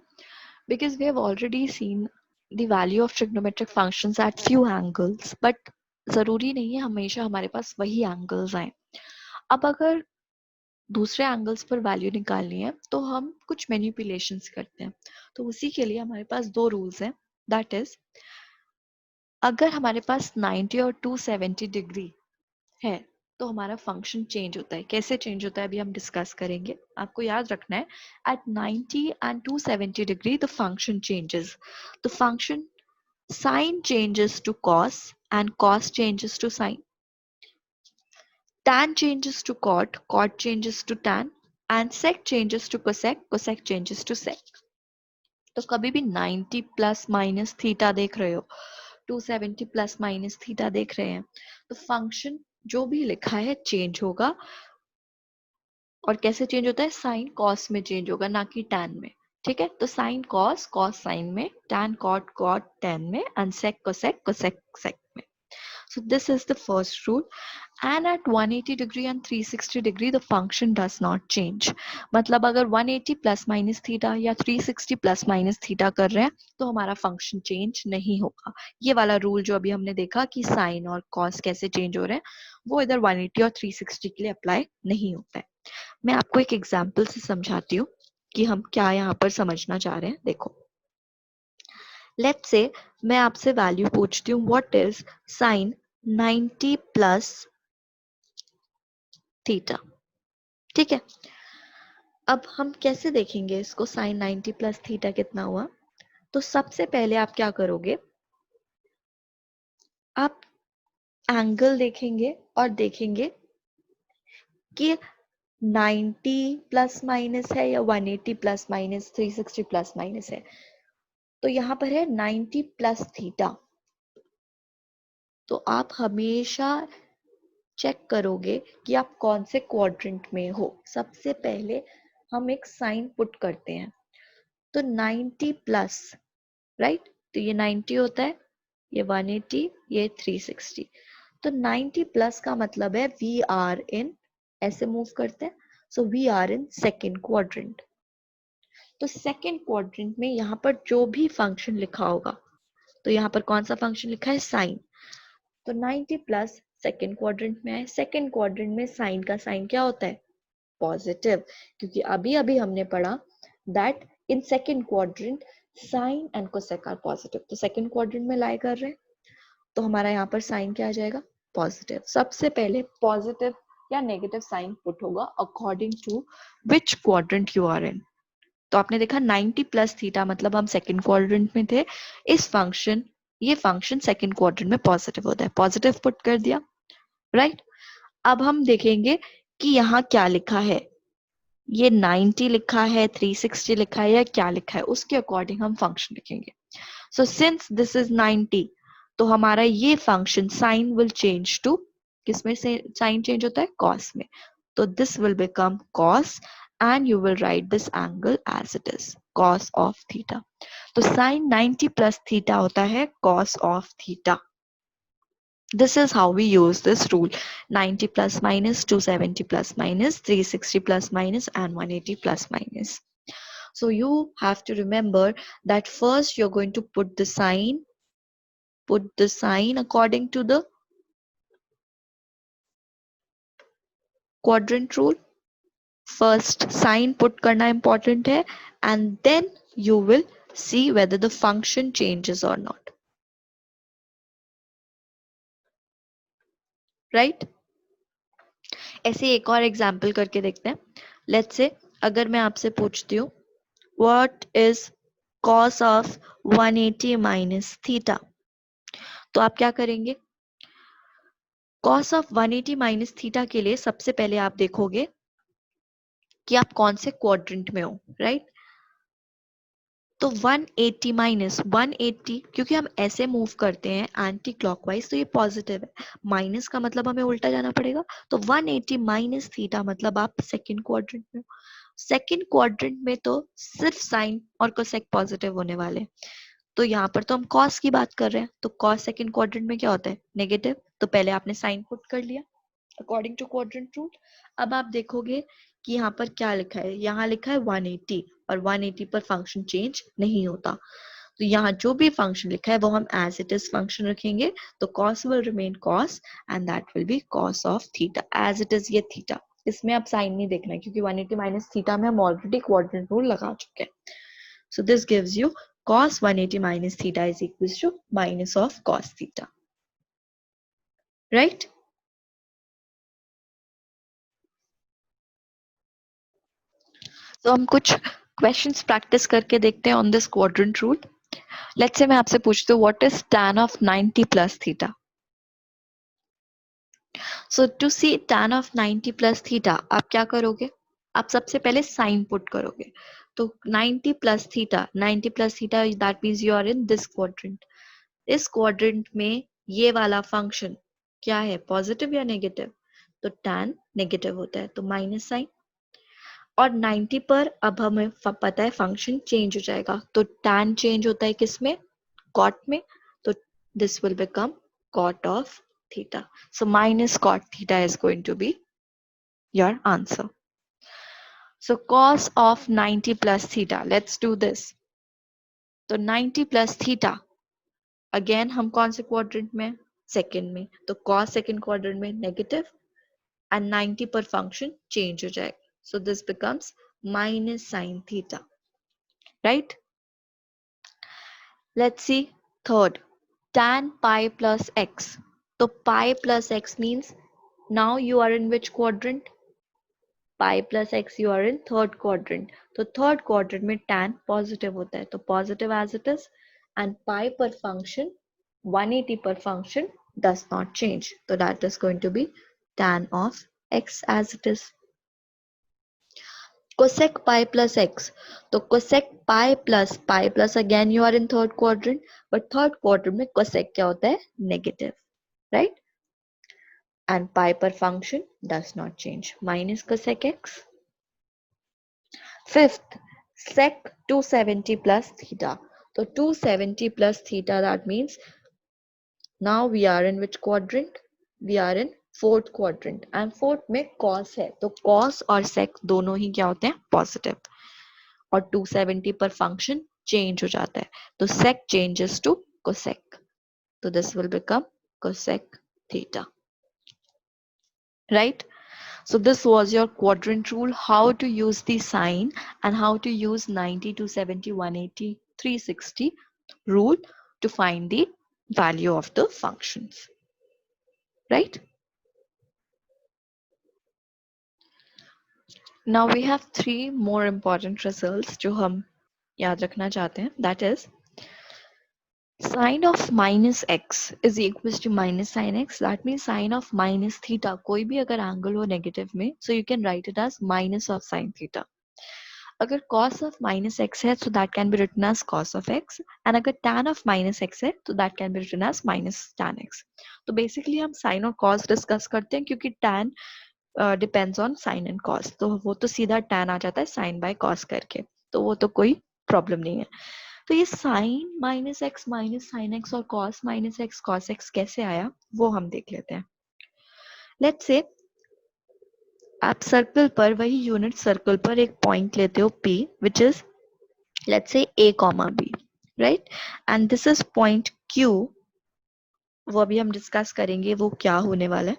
because we have already seen the value of trigonometric functions at few angles, but जरूरी नहीं है हमेशा हमारे पास वही एंगल्स आए. अब अगर दूसरे एंगल्स पर वैल्यू निकालनी है तो हम कुछ मैनिपुलेशंस करते हैं. तो उसी के लिए हमारे पास दो रूल्स हैं. दैट इज, अगर हमारे पास 90 और 270 डिग्री है तो हमारा फंक्शन चेंज होता है. कैसे चेंज होता है अभी हम डिस्कस करेंगे. आपको याद रखना है at 90 and 270 degree the function changes. The function sin changes to cos and cos changes to sin, tan changes to cot, cot changes to tan and sec changes to cosec, cosec changes to sec. तो कभी भी 90 plus minus theta देख रहे हो, 270 plus minus theta देख रहे हैं, तो फंक्शन जो भी लिखा है चेंज होगा. और कैसे चेंज होता है, साइन कॉस में चेंज होगा, ना कि टैन में. ठीक है, तो साइन कॉस कॉस साइन में, टैन कॉट कॉट टैन में and sec cosec cosec sec में. So this is the first rule. And at 180 degree and 360 degree the function does not change. मतलब अगर 180 प्लस माइनस थीटा या 360 plus minus theta कर रहे हैं तो हमारा फंक्शन चेंज नहीं होगा. ये वाला रूल जो अभी हमने देखा कि साइन और कॉस कैसे चेंज हो रहे हैं, वो इधर 180 और 360 के लिए अप्लाई नहीं होता है. मैं आपको एक एग्जाम्पल से समझाती हूँ कि हम क्या यहाँ पर समझना चाह रहे हैं. देखो, लेट्स से मैं आपसे वैल्यू पूछती हूँ, what is sign 90 plus theta. ठीक है, अब हम कैसे देखेंगे इसको, साइन 90 प्लस थीटा कितना हुआ. तो सबसे पहले आप क्या करोगे, आप एंगल देखेंगे और देखेंगे कि 90 प्लस माइनस है या 180 प्लस माइनस 360 प्लस माइनस है. तो यहाँ पर है 90 प्लस थीटा. तो आप हमेशा चेक करोगे कि आप कौन से क्वाड्रेंट में हो. सबसे पहले हम एक साइन पुट करते हैं. तो 90 प्लस, राइट, तो ये 90 होता है, ये 180, ये 360. तो 90 प्लस का मतलब है वी आर इन, ऐसे मूव करते हैं, so we are in second quadrant. तो सेकेंड क्वाड्रेंट में यहाँ पर जो भी फंक्शन लिखा होगा, तो यहाँ पर कौन सा फंक्शन लिखा है, साइन. तो 90 प्लस सेकेंड क्वाड्रेंट में है. सेकेंड क्वाड्रेंट में साइन का साइन क्या होता है, पॉजिटिव, क्योंकि अभी अभी हमने पढ़ा that in second quadrant sine and cosec are positive. तो सेकेंड क्वाड्रेंट में लाई कर रहे हैं तो हमारा यहाँ पर साइन क्या आ जाएगा, पॉजिटिव. सबसे पहले पॉजिटिव या नेगेटिव साइन पुट होगा according to which quadrant you are in. तो आपने देखा 90 प्लस थीटा मतलब हम सेकेंड क्वाड्रेंट में थे. ये फंक्शन सेकेंड क्वाड्रेंट में पॉजिटिव होता है, पॉजिटिव पुट कर दिया, राइट. अब हम देखेंगे कि यहाँ क्या लिखा है, ये 90 लिखा है, 360 लिखा है या क्या लिखा है, उसके अकॉर्डिंग हम फंक्शन लिखेंगे. सो सिंस दिस इज 90, तो हमारा ये function sine will change to, किसमें से साइन चेंज होता है, कॉस में. तो this will become cos and you will write this angle as it is, cos of theta. तो sin 90 plus theta होता है cos of theta. This is how we use this rule: 90 plus minus, 270 plus minus, 360 plus minus and 180 plus minus. So you have to remember that first you're going to put the sign according to the quadrant rule, first sign put करना important है and then you will see whether the function changes और not, right. ऐसे एक और example करके देखते हैं। Let's say अगर मैं आपसे पूछती हूँ what is cos of 180 minus theta, तो आप क्या करेंगे? cos of 180 minus theta के लिए सबसे पहले आप देखोगे कि आप कौन से क्वाड्रेंट में हो, राइट। तो 180 माइनस 180, क्योंकि हम ऐसे मूव करते हैं एंटी क्लॉकवाइज तो ये पॉजिटिव है, माइनस का मतलब हमें उल्टा जाना पड़ेगा। तो 180 माइनस थीटा मतलब आप सेकंड क्वाड्रेंट में हो। सेकंड क्वाड्रेंट में तो सिर्फ साइन और कोसेक पॉजिटिव होने वाले हैं। तो यहाँ पर तो हम कॉस की बात कर रहे हैं, तो कॉस सेकंड क्वाड्रेंट में क्या होता है? नेगेटिव। तो पहले आपने साइन पुट कर लिया अकॉर्डिंग टू क्वाड्रेंट रूल। अब आप देखोगे कि यहाँ पर क्या लिखा है, यहाँ लिखा है 180 और 180 पर फंक्शन चेंज नहीं होता। तो यहाँ जो भी फंक्शन लिखा है वो हम एज इट इज फंक्शन रखेंगे। तो cos will remain cos and that will be cos of theta as it is. ये थीटा, इसमें आप साइन नहीं देखना है क्योंकि 180 माइनस थीटा में हम ऑलरेडी क्वाड्रेंट रूल लगा चुके हैं। So this gives you cos 180 minus theta is equals to minus of cos theta, right? तो हम कुछ क्वेश्चंस प्रैक्टिस करके देखते हैं on this quadrant rule. Let's say मैं आपसे पूछती हूँ what is tan of 90 plus theta. So to see tan of 90 plus theta आप क्या करोगे? आप सबसे पहले साइन पुट करोगे। तो 90 plus theta, 90 plus theta that means you are in this quadrant. इस क्वाड्रेंट में ये वाला फंक्शन क्या है, पॉजिटिव या नेगेटिव? तो tan नेगेटिव होता है तो माइनस साइन। और 90 पर अब हमें पता है फंक्शन चेंज हो जाएगा, तो tan चेंज होता है किसमें? cot में। तो this will become cot of theta. So minus cot theta is going to be your answer. So cos of 90 plus theta. Let's do this. तो 90 plus theta अगेन हम कौन से क्वाड्रेंट में? सेकंड में। तो cos सेकंड क्वाड्रेंट में negative and 90 पर function change हो जाएगा। So this becomes minus sin theta, right? Let's see third, tan pi plus x. So pi plus x means now you are in which quadrant? Pi plus x you are in third quadrant. तो third quadrant में tan positive होता है तो positive as it is, and pi per function 180 per function does not change. So that is going to be tan of x as it is. Cosec pi plus x. तो cosec pi plus again you are in third quadrant, but third quadrant में cosec क्या होता है? Negative, right? And pi per function does not change. Minus cosec x. Fifth, sec 270 plus theta. So 270 plus theta, that means now we are in which quadrant? We are in fourth quadrant and fourth में cos है तो cos और sec दोनों ही क्या होते हैं? Positive. और 270 पर फंक्शन चेंज हो जाता है तो sec changes to cosec. So this will become cosec theta. Right? So this was your quadrant rule, how to use the sine and how to use 90, 270, 180, 360 rule to find the value of the functions. Right? Now we have three more important results जो हम याद रखना चाहते हैं. That is sine of minus x is equals to minus sin x. That means sine of minus theta. कोई भी अगर angle हो नेगेटिव में, so you can write it as minus of sin theta. अगर cos of minus x है, so that can be written as cos of x. And अगर tan of minus x है, so that can be written as minus tan x. तो basically हम sin और cos discuss करते हैं क्योंकि tan depends on sin and cos. तो वो तो सीधा tan आ जाता है sin by cos करके. तो वो तो कोई प्रॉब्लम नहीं है. तो ये sin minus x minus sine x और cos minus x cos x कैसे आया वो हम देख लेते हैं. लेट्स से आप सर्कल पर, वही यूनिट सर्कल पर एक पॉइंट लेते हो P which is let's say A comma B, right? And this is point Q. वो अभी हम डिस्कस करेंगे वो क्या होने वाला है.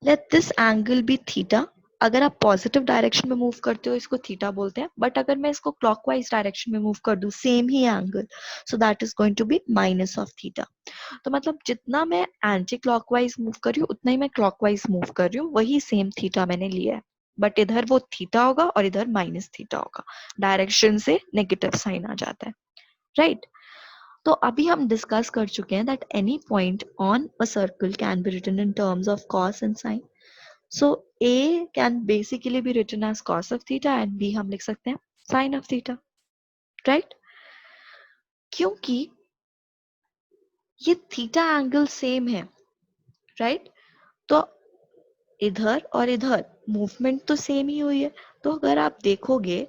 Let this angle be theta. अगर आप पॉजिटिव डायरेक्शन में मूव करते हो इसको थीटा बोलते हैं, बट अगर मैं इसको क्लॉकवाइज डायरेक्शन में मूव कर दूं सेम ही angle, so that is going to be minus of theta. तो मतलब जितना मैं एंटी क्लॉकवाइज मूव कर रही हूँ उतना ही मैं क्लॉकवाइज मूव कर रही हूँ, वही सेम थीटा मैंने लिया है, बट इधर वो थीटा होगा और इधर माइनस थीटा होगा, डायरेक्शन से नेगेटिव साइन आ जाता है, राइट? तो अभी हम डिस्कस कर चुके हैं that any point on a circle can be written in terms of cos and sine. So a can basically be written as cos of theta and b हम लिख सकते हैं साइन ऑफ थीटा, राइट? क्योंकि ये theta angle same है, right? तो इधर और इधर मूवमेंट तो सेम ही हुई है. तो अगर आप देखोगे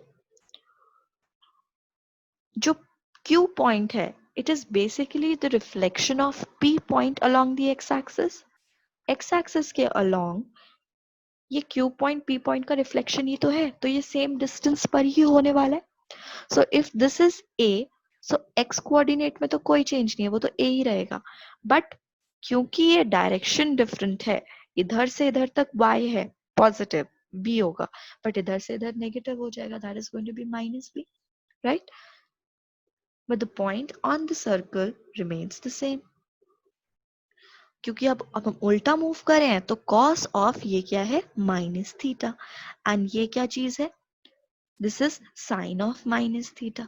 जो Q पॉइंट है, it is basically the reflection of P point along the x axis. X axis के अलोंग ये Q पॉइंट P पॉइंट का रिफ्लेक्शन ही तो है, तो ये सेम डिस्टेंस पर ही होने वाला है. So if this is A, so x coordinate में तो कोई चेंज नहीं है, वो तो A ही रहेगा. बट क्योंकि ये डायरेक्शन डिफरेंट है, इधर से इधर तक y है पॉजिटिव, b होगा, बट इधर से इधर नेगेटिव हो जाएगा, that is going to be minus b, right? But the point on the circle remains the same. क्योंकि अब हम उल्टा मूव कर रहे हैं तो cos ऑफ ये क्या है, माइनस थीटा, एंड ये क्या चीज है, this is sine of minus theta,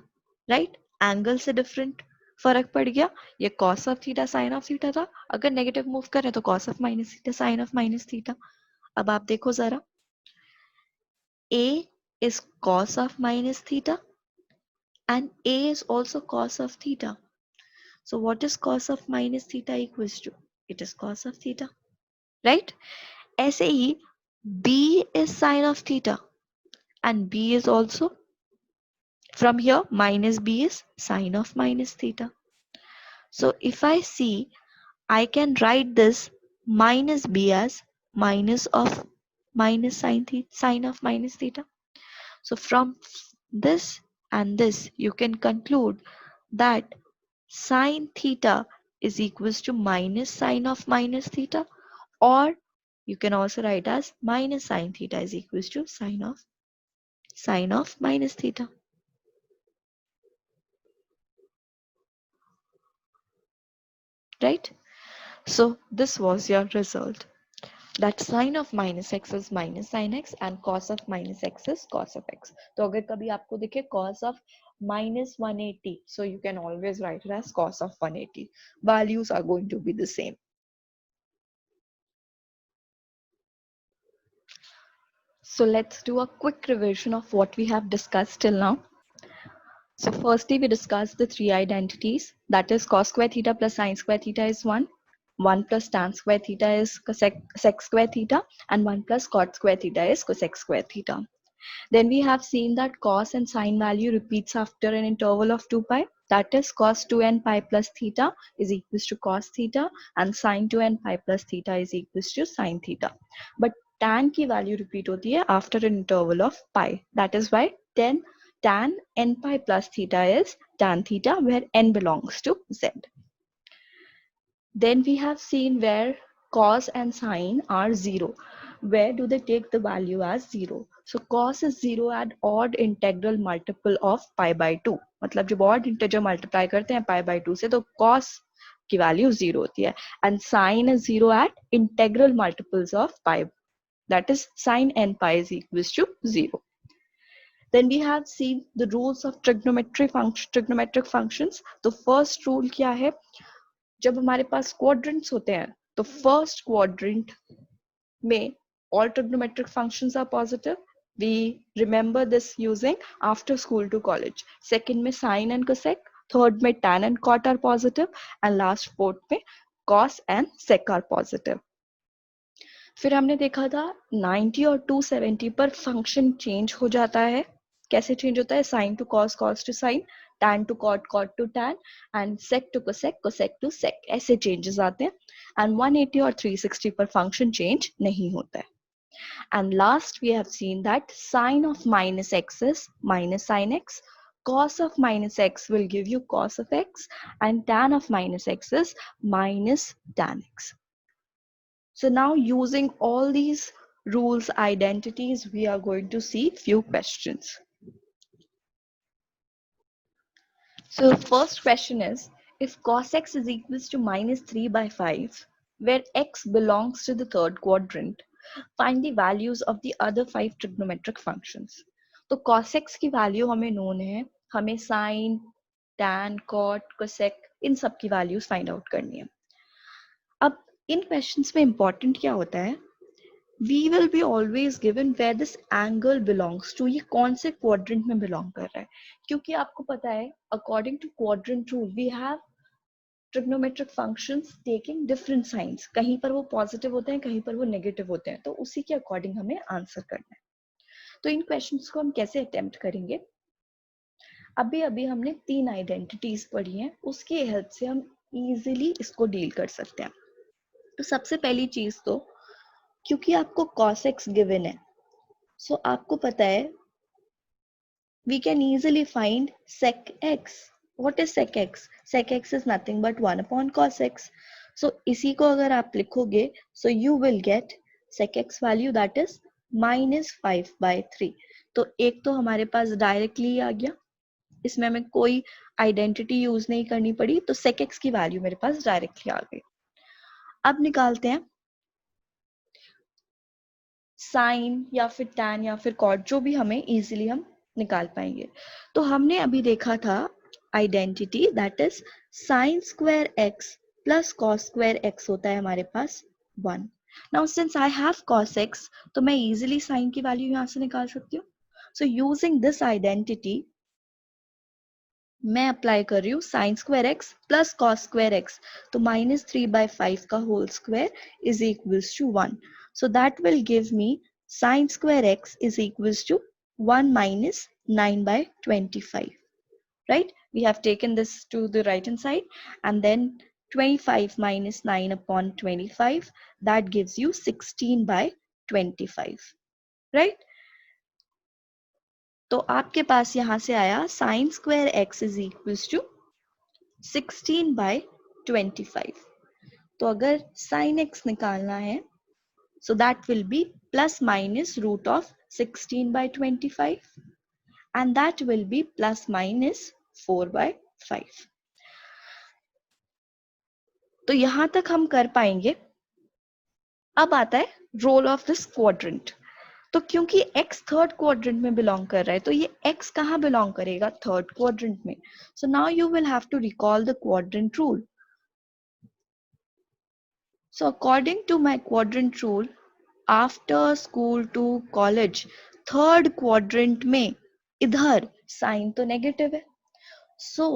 right? Angle से डिफरेंट फर्क पड़ गया. ये cos of theta sine of theta था, अगर नेगेटिव मूव करें तो cos of minus theta sine of minus theta. अब आप देखो जरा, a is cos of minus theta and a is also cos of theta. So what is cos of minus theta equals to? It is cos of theta, right? ऐसे ही b is sin of theta and b is also, from here minus b is sin of minus theta. So if I see, I can write this minus b as minus of minus sin of minus theta. So from this and this, you can conclude that sine theta is equals to minus sine of minus theta, or you can also write as minus sine theta is equals to sine of minus theta, right? So this was your result, that sine of minus x is minus sine x and cos of minus x is cos of x. तो अगर कभी आपको दिखे cos of minus 180, so you can always write it as cos of 180. Values are going to be the same. So let's do a quick revision of what we have discussed till now. So firstly, we discussed the three identities, that is cos square theta plus sine square theta is 1 plus tan square theta is sec square theta, and 1 plus cot square theta is cosec square theta. Then we have seen that cos and sine value repeats after an interval of 2 pi. That is cos 2n pi plus theta is equals to cos theta, and sine 2n pi plus theta is equals to sine theta. But tan की value repeat होती है after an interval of pi. That is why tan n pi plus theta is tan theta, where n belongs to z. Then we have seen where cos and sine are 0. Where do they take the value as 0? So cos is 0 at odd integral multiple of pi by 2. मतलब जब odd integer multiply करते हैं pi by 2 से, तो cos की value 0 होती है. And sine is 0 at integral multiples of pi. That is sine n pi is equals to 0. Then we have seen the rules of trigonometric functions. तो first rule क्या है? जब हमारे पास क्वाड्रेंट्स होते हैं तो फर्स्ट क्वाड्रेंट में all trigonometric functions are positive. We remember this using after school to college. Second में sine and cosec, third में tan and cot are positive, and last fourth में cos and sec are positive. फिर हमने देखा था 90 और 270 पर function change हो जाता है. कैसे चेंज होता है? Sine to cos, cos to sine, tan to cot, cot to tan, and sec to cosec, cosec to sec. ऐसे चेंजेस आते हैं. एंड 180 और 360 पर फंक्शन चेंज नहीं होता है. And last we have seen that sine of minus x is minus sine x, cos of minus x will give you cos of x, and tan of minus x is minus tan x. So now using all these rules, identities, we are going to see few questions. So first question is, if cos x is equals to minus 3 by 5, where x belongs to the third quadrant, find the values of the other 5 trigonometric functions. तो cos x की value हमें known है, हमें sin, tan, cot, cosec इन सब की values find out करनी है. अब इन क्वेश्चंस में इंपॉर्टेंट क्या होता है, we will be always given where this angle belongs to, ये कौन से quadrant में belong कर रहा है, क्योंकि आपको पता है according to quadrant rule we have trigonometric functions taking different signs, कहीं पर वो पॉजिटिव होते हैं, कहीं पर वो नेगेटिव होते हैं, तो उसी के अकॉर्डिंग हमें आंसर करना है. तो इन क्वेश्चंस को हम कैसे अटेम्प्ट करेंगे, अभी अभी हमने 3 आइडेंटिटीज पढ़ी हैं, उसके हेल्प से हम इजीली इसको डील कर सकते हैं. तो सबसे पहली चीज तो, क्योंकि आपको cos x गिवन है, सो आपको पता है we can easily find sec x. What is sec x? Sec x is nothing but 1 upon cos x. So इसी को अगर आप लिखोगे, so you will get sec x value that is minus 5 by 3. तो एक तो हमारे पास डायरेक्टली आ गया, इसमें हमें कोई आइडेंटिटी यूज नहीं करनी पड़ी, तो sec x की वैल्यू मेरे पास डायरेक्टली आ गई. अब निकालते हैं साइन या फिर tan या फिर कॉट, जो भी हमें इजीली हम निकाल पाएंगे. तो हमने अभी देखा था identity that is sign square x plus cos square x होता है हमारे पास 1. Now since I have cos x, तो मैं इजीली साइन की वैल्यू यहां से निकाल सकती हूँ. सो यूजिंग दिस आइडेंटिटी मैं अप्लाई कर रही हूँ sine square x plus cos square x, तो माइनस 3 by 5 का whole square is equals to 1. So that will give me sine square x is equals to 1 minus 9 by 25. Right? We have taken this to the right hand side, and then 25 minus 9 upon 25, that gives you 16 by 25. Right? तो आपके पास यहां से आया sine square x is equals to 16 by 25. तो अगर sine x निकालना है, so that will be plus minus root of 16 by 25, and that will be plus minus 4 by 5. तो यहां तक हम कर पाएंगे. अब आता है रोल ऑफ दिस क्वाड्रेंट. तो क्योंकि x थर्ड क्वाड्रेंट में बिलोंग कर रहा है, तो ये x कहाँ बिलोंग करेगा, थर्ड क्वाड्रेंट में. So now you will have to recall the quadrant rule. So according to my quadrant rule, after school to college, third quadrant में इधर साइन तो नेगेटिव है, so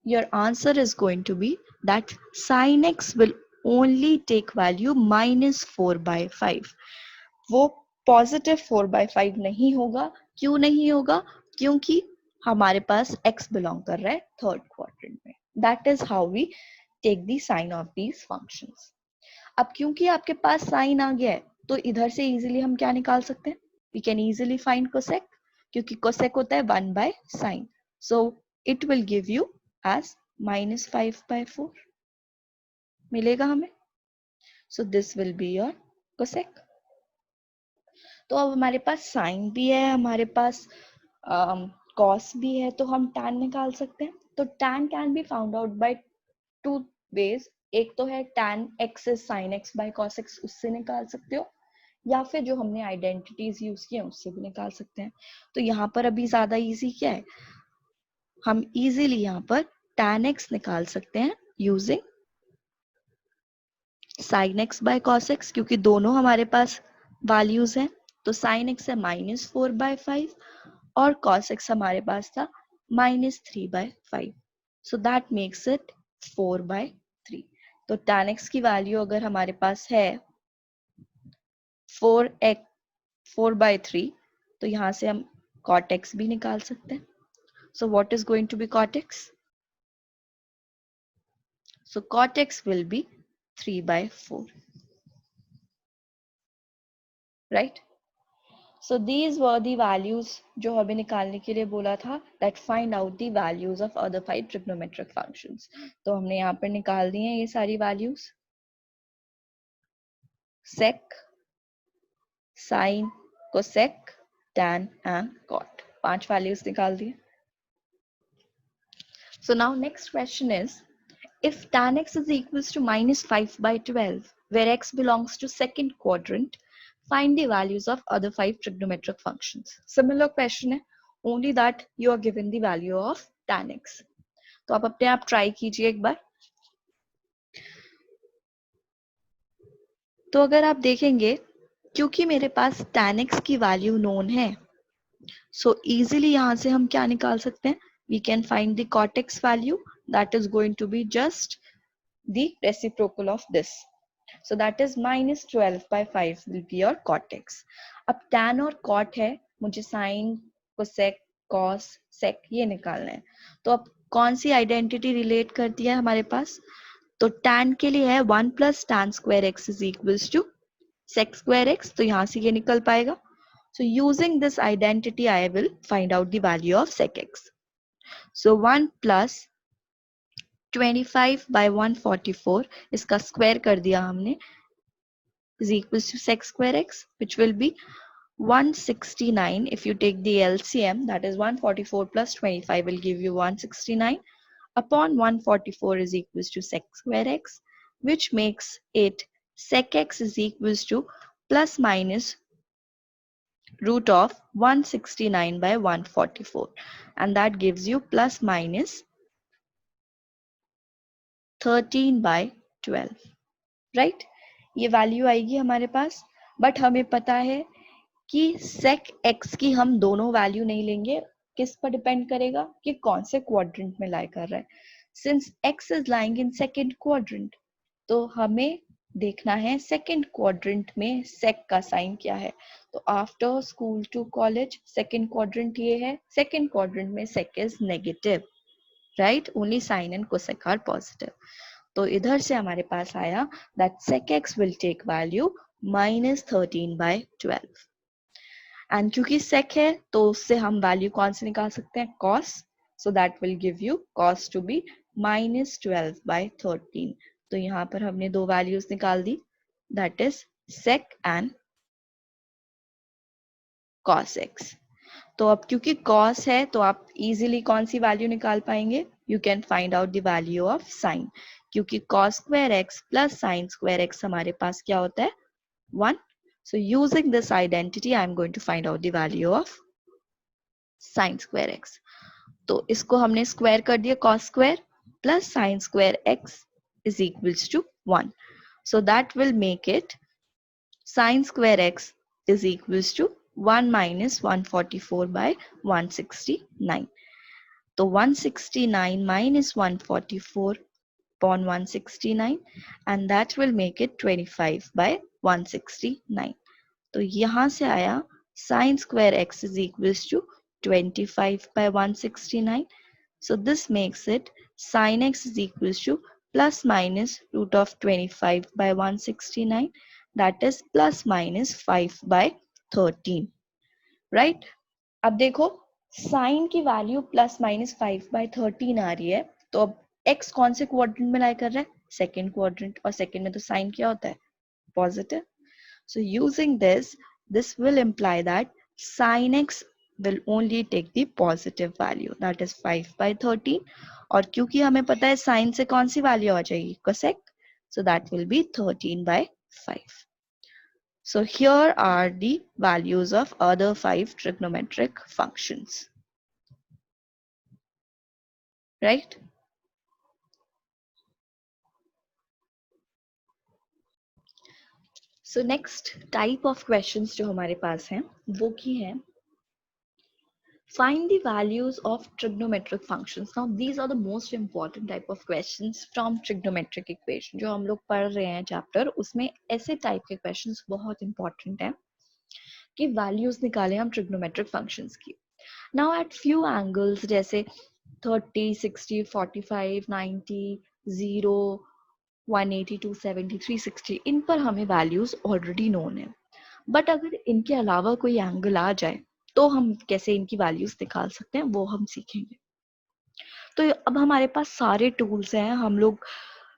your answer is going to be that sin x will only take value minus 4 by 5. वो positive 4 by 5 नहीं होगा. क्यों नहीं होगा, क्योंकि हमारे पास x बिलोंग कर रहा है थर्ड क्वाड्रेंट में. That is how we take the sign of these functions. अब क्योंकि आपके पास साइन आ गया है, तो इधर से इजीली हम क्या निकाल सकते हैं, we can easily find cosec, क्योंकि कोसेक होता है 1 by sine. So it will give you as minus 5 by 4 मिलेगा हमें. So this will be your cosec. तो अब हमारे पास साइन भी है, हमारे पास कॉस भी है, तो हम tan निकाल सकते हैं. तो tan can be found out by 2 ways. एक तो है tan x is sin x by cos x, उससे निकाल सकते हो, या फिर जो हमने आइडेंटिटीज यूज की हैं उससे भी निकाल सकते हैं. तो यहाँ पर अभी ज्यादा इजी क्या है, हम इजीली यहाँ पर tan x निकाल सकते हैं using sin x by cos x, क्योंकि दोनों हमारे पास वैल्यूज हैं. तो sin x है minus 4 by 5 और cos x हमारे पास था minus 3 by 5. So that makes it 4 by 3. तो tan x की वैल्यू अगर हमारे पास है 4 by 3, तो यहाँ से हम cot x भी निकाल सकते हैं. So what is going to be cot x? So cot x will be 3 by 4. Right? So these were the values जो हमें निकालने के लिए बोला था, that find out the values of other 5 trigonometric functions. तो हमने यहाँ पर निकाल दी हैं ये सारी values. sec, sin, cosec, tan and cot. 5 values निकाल दिए. So now next question is, if tan x is equals to minus 5 by 12, where x belongs to second quadrant, find the values of other 5 trigonometric functions. Similar question है, only that you are given the value of tan x. तो आप अपने आप try कीजिए एक बार. तो अगर आप देखेंगे, क्योंकि मेरे पास tan x की वैल्यू नोन है, सो इजीली यहां से हम क्या निकाल सकते हैं? We can find the cot x value, that is going to be just the reciprocal of this. So that is minus 12 by 5 will be your cot x. अब tan और cot है, मुझे sin, cosec, cos, sec ये निकालना है. तो अब कौन सी आइडेंटिटी रिलेट करती है हमारे पास? तो tan के लिए है 1 plus tan square x is equals to sec square x. तो यहाँ से ये निकल पाएगा. So using this identity, I will find out the value of sec x. So 1 plus 25 by 144, इसका स्क्वायर कर दिया हमने, is equals to sec square x, which will be 169. If you take the LCM, that is 144 plus 25 will give you 169 upon 144 is equals to sec square x, which makes it sec x is equals to plus minus root of 169 by 144, and that gives you plus minus 13 by 12, right? ये value आएगी हमारे पास, but हमें पता है कि sec x की हम दोनों वैल्यू नहीं लेंगे. किस पर डिपेंड करेगा कि कौन से क्वाड्रेंट में लाई कर रहा है. Since x is lying in second quadrant, तो हमें देखना है सेकंड क्वाड्रेंट में sec का साइन क्या है. तो after school to college second quadrant ये है. सेकंड क्वाड्रेंट में sec is negative, right? Only sin and cosec are positive. तो इधर से हमारे पास आया that sec x will take value minus 13 by 12. And क्योंकि sec है तो उससे हम वैल्यू कौन से निकाल सकते हैं? cos. So that will give you cos to be minus 12 by 13. तो यहाँ पर हमने दो वैल्यूज निकाल दी, that is sec and cos x. तो अब क्योंकि cos है तो आप इजीली कौन सी वैल्यू निकाल पाएंगे? You can find out the value of sin. क्योंकि cos square x plus sin square x हमारे पास क्या होता है? 1. So using this identity, I am going to find out the value of sin square x. तो इसको हमने square कर दिया, cos square plus sin square x is equals to 1. So that will make it sin square x is equals to 1 minus 144 by 169. तो 169 minus 144 upon 169, and that will make it 25 by 169. तो यहाँ से आया sin square x is equals to 25 by 169. So this makes it sin x is equals to plus minus root of 25 by 169, that is plus minus 5 by 13, right? अब देखो sin की value plus minus 5 by 13 आ रही है, तो अब x कौन से quadrant में लाई कर रहा है? सेकेंड क्वाड्रेंट, और सेकेंड में तो साइन क्या होता है? Positive. So using this, this will imply that sin x will only take the positive value, that is 5 by 13. और क्योंकि हमें पता है sin से कौन सी वैल्यू आ जाएगी? cosec. So that will be 13 by 5. So here are the values of other 5 trigonometric functions, right? So next type of questions जो हमारे पास हैं वो की है find the values of trigonometric functions. Now these are the most important type of questions from trigonometric equation. जो हम लोग पढ़ रहे हैं चैप्टर, उसमें ऐसे टाइप के क्वेश्चंस बहुत इंपॉर्टेंट हैं कि वैल्यूज निकालें हम ट्रिग्नोमेट्रिक फंक्शंस की. नाउ एट फ्यू एंगल्स जैसे 30, 60, 45, 90, 0, 180, 270, 360, इन पर हमें वैल्यूज ऑलरेडी नोन है. बट अगर इनके अलावा कोई एंगल आ जाए तो हम कैसे इनकी वैल्यूज निकाल सकते हैं वो हम सीखेंगे. तो अब हमारे पास सारे टूल्स हैं, हम लोग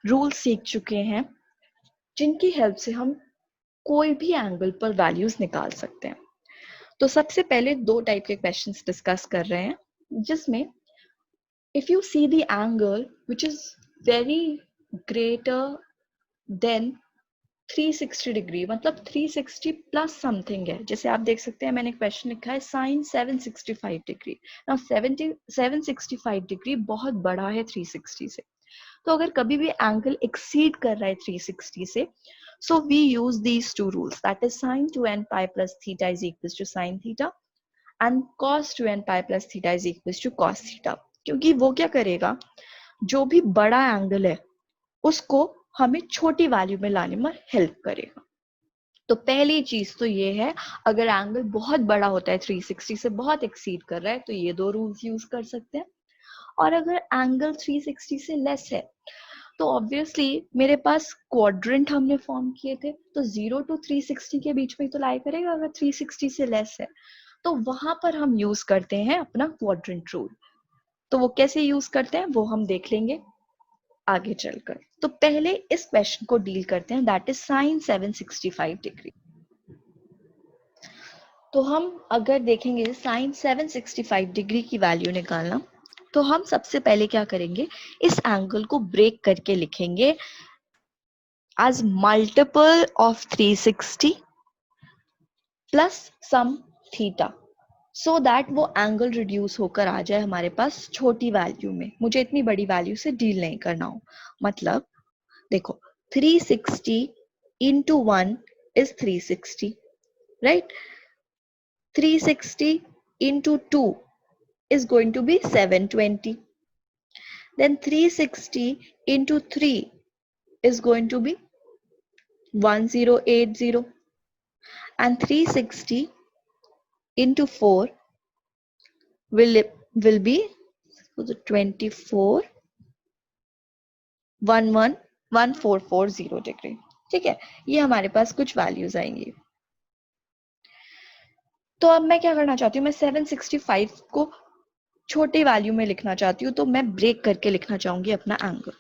रूल्स सीख चुके हैं जिनकी हेल्प से हम कोई भी एंगल पर वैल्यूज निकाल सकते हैं। तो सबसे पहले दो टाइप के क्वेश्चंस डिस्कस कर रहे हैं, जिसमें if you see the angle which is very greater than 360 degree, मतलब 360 प्लस समथिंग है। जैसे आप देख सकते हैं मैंने क्वेश्चन लिखा है साइन 765 डिग्री। नाउ 765 डिग्री बहुत बड़ा है 360 से। तो अगर कभी भी एंगल एक्सीड कर रहा है 360 से, so we use these two rules, that is sin 2n pi plus theta is equals to sin theta and cos 2n pi plus theta is equals to cos theta। क्योंकि वो क्या करेगा, जो भी बड़ा एंगल है उसको हमें छोटी वैल्यू में लाने में हेल्प करेगा। तो पहली चीज तो ये है, अगर एंगल बहुत बड़ा होता है 360 से बहुत एक्सीड कर रहा है तो ये दो रूल्स यूज कर सकते हैं। और अगर एंगल 360 से लेस है तो ऑब्वियसली मेरे पास क्वाड्रेंट हमने फॉर्म किए थे, तो 0 टू 360 के बीच में तो लाई करेगा। अगर 360 से लेस है तो वहां पर हम यूज करते हैं अपना क्वाड्रेंट रूल। तो वो कैसे यूज करते हैं वो हम देख लेंगे आगे चलकर। तो पहले इस क्वेश्चन को डील करते हैं, दैट इज साइन 765 डिग्री। तो हम अगर देखेंगे साइन 765 डिग्री की वैल्यू निकालना, तो हम सबसे पहले क्या करेंगे, इस एंगल को ब्रेक करके लिखेंगे as multiple of 360 plus some theta, so that वो एंगल रिड्यूस होकर आ जाए हमारे पास छोटी वैल्यू में। मुझे इतनी बड़ी वैल्यू से डील नहीं करना हो। मतलब देखो 360 into 1 is 360, right? 360 into 2 is going to be 720. Then 360 into 3 is going to be 1080. And 360 into 4 will be 24 1440 degree. ठीक है, ये हमारे पास कुछ वैल्यूज आएंगी। तो अब मैं क्या करना चाहती हूँ, मैं 765 को छोटे वैल्यू में लिखना चाहती हूँ, तो मैं ब्रेक करके लिखना चाहूंगी अपना एंगल।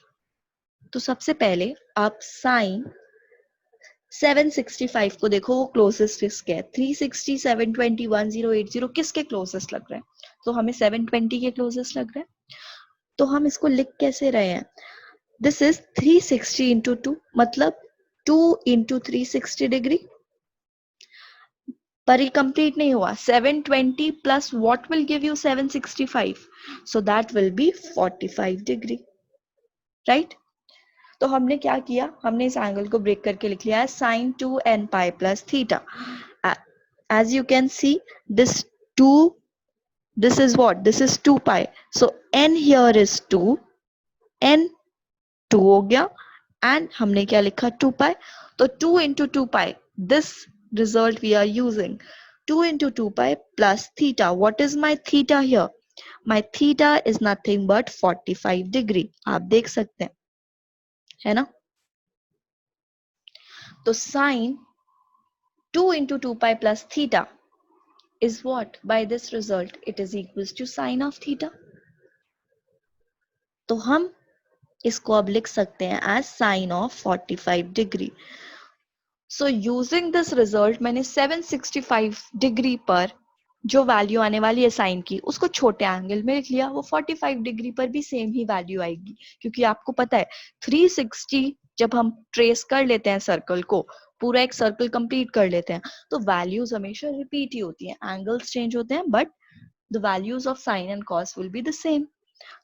तो सबसे पहले आप साइन 765 को देखो, वो क्लोजेस्ट किसके है, 360 720 1080 किसके क्लोजेस्ट लग रहा है, तो हमें 720 के क्लोजेस्ट लग रहा है। तो हम इसको लिख कैसे रहे हैं, दिस इज 360 into 2, मतलब 2 into 360 डिग्री। पर ये कंप्लीट नहीं हुआ, 720 plus what will give you 765, so that will B 45 degree, right. तो हमने क्या किया, हमने इस एंगल को ब्रेक करके लिख लिया है sin 2n pi plus theta। As you can see, this 2, this is what, this is 2 pi, so n here is 2, n 2 हो गया, एंड हमने क्या लिखा 2 pi। तो 2 into 2 pi, this result we are using, 2 into 2 pi plus theta। What is my theta here? My theta is nothing but 45 degree, आप देख सकते हैं, है ना। तो sin 2 into 2 pi plus theta is what? By this result, it is equals to sin of theta। तो हम इसको अब लिख सकते हैं as sin of 45 degree। So using this result, मैंने 765 डिग्री पर जो वैल्यू आने वाली है साइन की, उसको छोटे एंगल में लिख लिया। वो 45 डिग्री पर भी सेम ही वैल्यू आएगी, क्योंकि आपको पता है 360 जब हम ट्रेस कर लेते हैं सर्कल को, पूरा एक सर्कल कंप्लीट कर लेते हैं, तो वैल्यूज हमेशा रिपीट ही होती हैं, एंगल्स चेंज होते हैं but the values of sine and cos will be the same.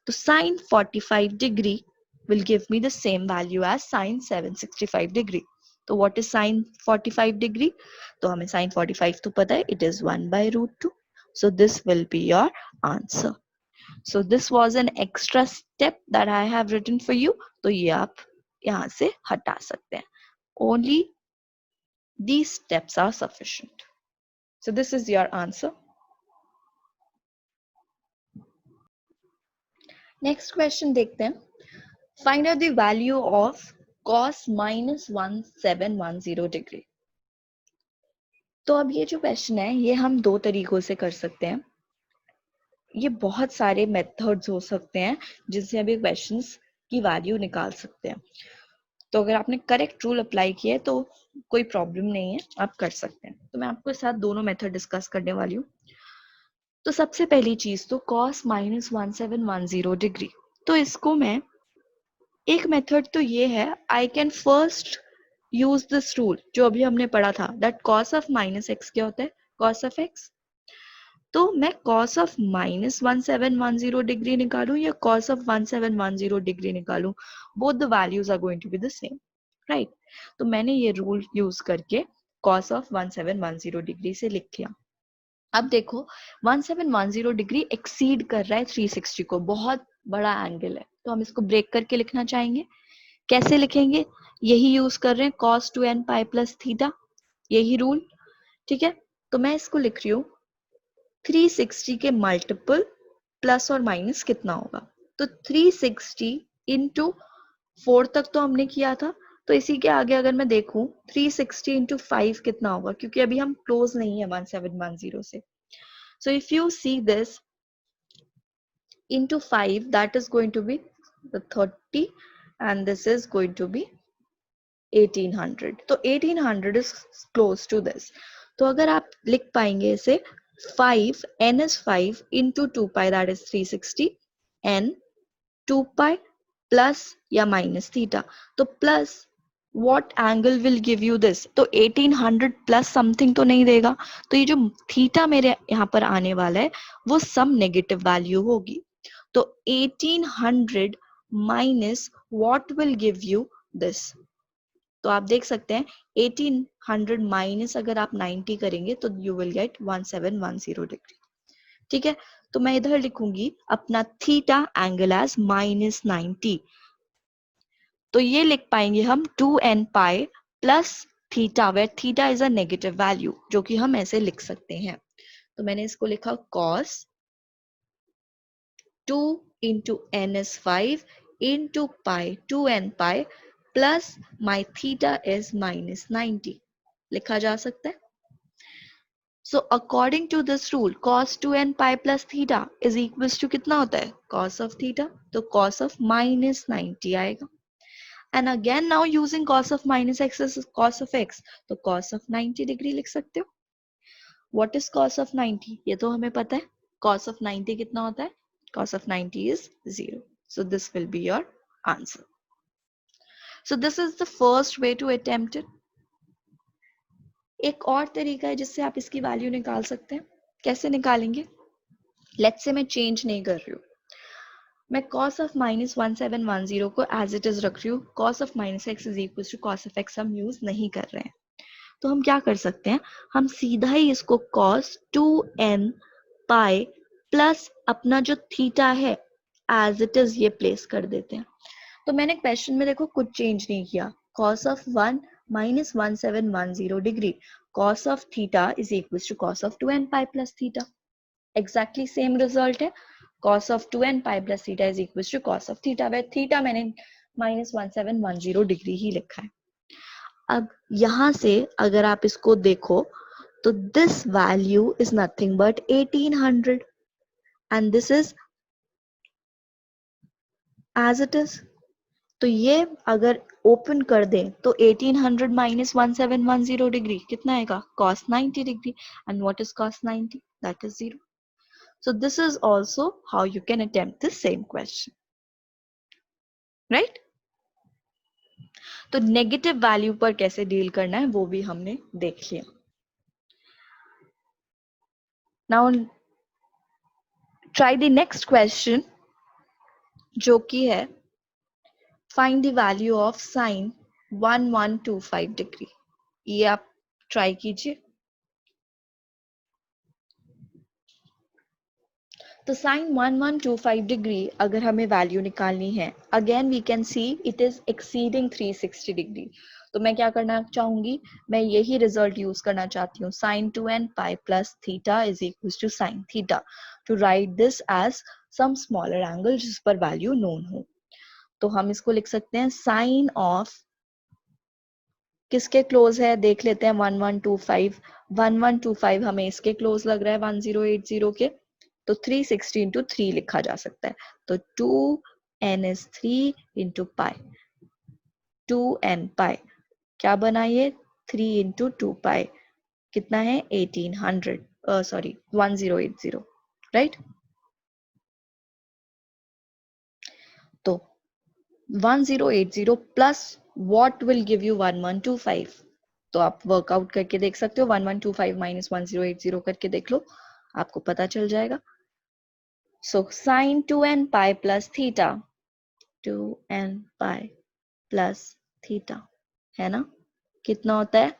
तो sine 45 degree will give me the same value as sine 765 degree. तो व्हाट इज साइन 45 डिग्री, तो हमें साइन 45 तो पता है, it is 1/√2। So this will be your answer. So this was an extra step that I have written for you. तो ये आप यहाँ से हटा सकते हैं, only these steps are sufficient। So this is your answer। Next question देखते हैं, find out the value of cos -1710 degree. तो अब ये जो क्वेश्चन है, ये हम दो तरीकों से कर सकते हैं। ये बहुत सारे मेथड्स हो सकते हैं जिनसे हम क्वेश्चंस की वैल्यू निकाल सकते हैं। तो अगर आपने करेक्ट रूल अप्लाई किया है तो कोई प्रॉब्लम नहीं है, आप कर सकते हैं। तो मैं आपके साथ दोनों मेथड डिस्कस करने वाली हूँ। तो सबसे पहली चीज तो cos माइनस 1710 डिग्री। तो इसको मैं, एक मेथड तो ये है, I can first use this rule जो अभी हमने पढ़ा था, that cos of minus x क्या होता है, cos ऑफ एक्स। तो मैं cos ऑफ माइनस 1710 डिग्री निकालूं या cos ऑफ 1710 डिग्री निकालूं, both the values are going to be the same, right. तो मैंने ये रूल यूज करके cos ऑफ 1710 डिग्री से लिख लिया। अब देखो 1710 डिग्री एक्सीड कर रहा है 360 को, बहुत बड़ा एंगल है, तो हम इसको ब्रेक करके लिखना चाहेंगे। कैसे लिखेंगे, यही यूज कर रहे हैं cos 2n pi plus theta, यही रूल, ठीक है। तो मैं इसको लिख रही हूँ 360 के मल्टीपल प्लस और माइनस कितना होगा, तो 360 इंटू 4 तक तो हमने किया था, तो इसी के आगे अगर मैं देखूं 360 इंटू 5 कितना होगा, क्योंकि अभी हम क्लोज नहीं है 1710 से। So if you see this into 5, that is going to be the 30 and this is going to be 1800. तो 1800 is close to this. तो अगर आप लिख पाएंगे इसे 5 n is 5 into 2 pi, that is 360 n 2 pi plus या minus theta. तो plus what angle will give you this? तो 1800 plus something तो नहीं देगा, तो ये जो थीटा मेरे यहाँ पर आने वाला है वो सम नेगेटिव वैल्यू होगी। तो 1800 minus what will give you this? तो आप देख सकते हैं 1800 माइनस अगर आप 90 करेंगे तो यू विल गेट 1710 डिग्री, ठीक है। तो मैं इधर लिखूंगी अपना थीटा एंगल एज माइनस 90। तो ये लिख पाएंगे हम 2n pi plus theta, where theta is a negative value, जो कि हम ऐसे लिख सकते हैं। तो मैंने इसको लिखा cos 2 into n is 5 into pi 2n pi plus my theta is minus 90 लिखा जा सकता है। So according to this rule cos 2n pi plus theta is equals to कितना होता है, cos of theta, तो cos of minus 90 आएगा। And again now using cos of minus x is cos of x, तो cos of 90 degree लिख सकते हो। What is cos of 90? ये तो हमें पता है, cos of 90 कितना होता है, cos of 90 is 0. So this will be your answer. So this is the first way to attempt it. एक और तरीका है जिससे आप इसकी वैल्यू निकाल सकते हैं। कैसे निकालेंगे, लेट्स से मैं चेंज नहीं कर रही हूँ, मैं cos of minus 1710 को एज इट इज रख रही हूँ, cos of minus x is equals to cos of x हम यूज नहीं कर रहे हैं। तो हम क्या कर सकते हैं, हम सीधा ही इसको cos 2n पाई प्लस अपना जो थीटा है एज इट इज ये प्लेस कर देते हैं। तो मैंने क्वेश्चन में देखो कुछ चेंज नहीं किया, cos of 1 minus 1710 degree, cos of theta is equals to cos of 2n pi plus theta, exactly same result है, cos of 2n pi plus theta is equals to cos of theta, where theta मैंने minus 1710 degree ही लिखा है। अब यहां से अगर आप इसको देखो तो this value is nothing but 1800 and this is as it is. तो ये अगर ओपन कर दें तो 1800 माइनस 1710 डिग्री कितना आएगा, cos 90 degree, and what is cos 90, that is 0। So this is also how you can attempt the same question, right? तो negative value पर कैसे डील करना है वो भी हमने देख लिया। Now try the next question जो कि है find the value of sine 1125 degree. ये आप ट्राई कीजिए। तो साइन 1125 डिग्री अगर हमें वैल्यू निकालनी है, again we can see it is exceeding 360 degree. तो मैं क्या करना चाहूंगी, मैं यही रिजल्ट यूज करना चाहती हूँ, sine 2n pi plus theta is equal to sine theta, to write this as some smaller angle जिस पर वैल्यू नोन हो। तो हम इसको लिख सकते हैं साइन ऑफ, किसके क्लोज है देख लेते हैं, 1125, 1125 हमें इसके क्लोज लग रहा है 1080 के, तो 360 इंटू 3 लिखा जा सकता है, तो 2n is 3 into pi, 2n पाई, क्या बना ये 3 इंटू 2 पाई, कितना है 1800, सॉरी 1080, राइट। तो 1080 plus what will give you 1125, तो आप वर्कआउट करके देख सकते हो, 1125 माइनस 1080 करके देख लो, आपको पता चल जाएगा। So sine 2n pi plus theta, 2n pi plus theta, है ना, कितना होता है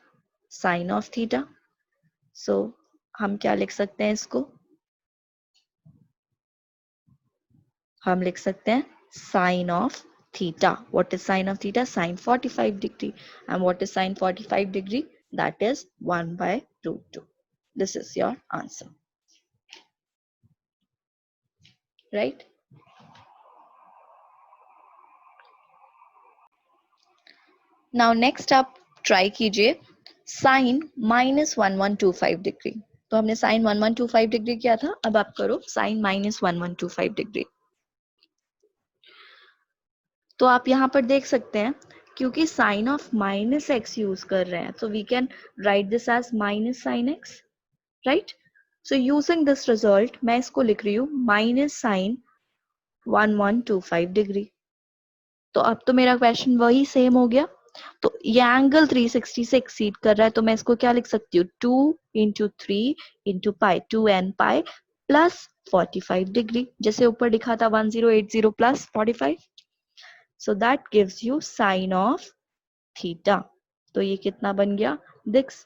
साइन ऑफ थीटा। सो हम क्या लिख सकते हैं इसको, हम लिख सकते हैं sine of theta. What is sine of theta? Sine 45 degree. And what is sine 45 degree? That is 1 by root 2. This is your answer. Right? Now next up try कीजिए sine minus 1125 degree. तो हमने sine 1125 degree किया था, अब आप करो sine minus 1125 degree. तो आप यहाँ पर देख सकते हैं क्योंकि sine of minus x use कर रहे हैं, तो we can write this as minus sine x, right. So using this result मैं इसको लिख रही हूँ माइनस साइन 1125 डिग्री। तो अब तो मेरा क्वेश्चन वही सेम हो गया, तो ये एंगल 360 से एक्सीड कर रहा है, तो मैं इसको क्या लिख सकती हूँ 2 into 3 into pi, 2n pi plus 45 degree, जैसे ऊपर लिखा था 1080 plus 45। So that gives you sine of theta. तो ये कितना बन गया, दिक्स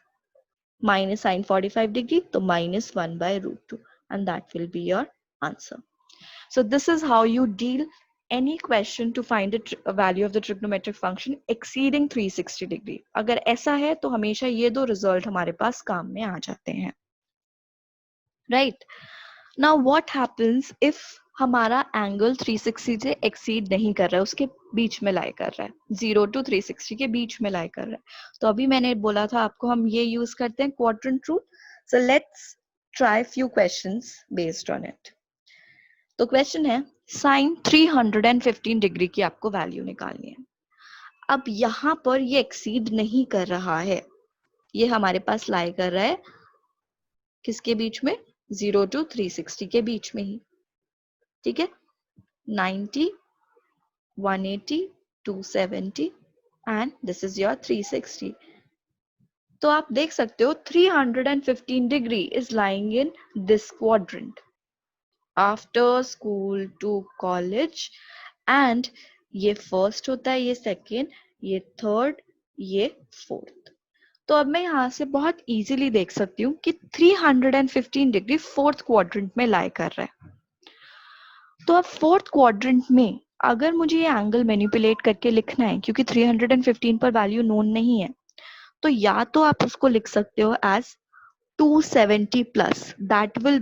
minus sine 45 degree, तो minus 1 by root 2, and that will be your answer. So this is how you deal any question to find the value of the trigonometric function exceeding 360 degree. अगर ऐसा है तो हमेशा ये दो रिजल्ट हमारे पास काम में आ जाते हैं, right? Now what happens if हमारा एंगल 360 से एक्सीड नहीं कर रहा है, उसके बीच में लाई कर रहा है, 0 to 360 के बीच में लाई कर रहा है, तो अभी मैंने बोला था आपको हम ये यूज करते हैं quadrant rule. So let's try few questions based on it. तो क्वेश्चन है साइन 315 डिग्री की आपको वैल्यू निकालनी है। अब यहाँ पर ये एक्सीड नहीं कर रहा है, ये हमारे पास लाई कर रहा है किसके बीच में, 0 to 360 के बीच में ही, ठीक है, 90, 180, 270 and this is your 360. तो आप देख सकते हो 315 degree is lying in this quadrant after school to college, and ये first होता है, ये second, ये third, ये fourth। तो अब मैं यहाँ से बहुत easily देख सकती हूँ कि 315 degree fourth quadrant में lie कर रहा है। तो अब फोर्थ क्वाड्रेंट में अगर मुझे ये एंगल मैनिपुलेट करके लिखना है, क्योंकि 315 पर वैल्यू नोन नहीं है, तो या तो आप उसको लिख सकते हो as 270 plus, that will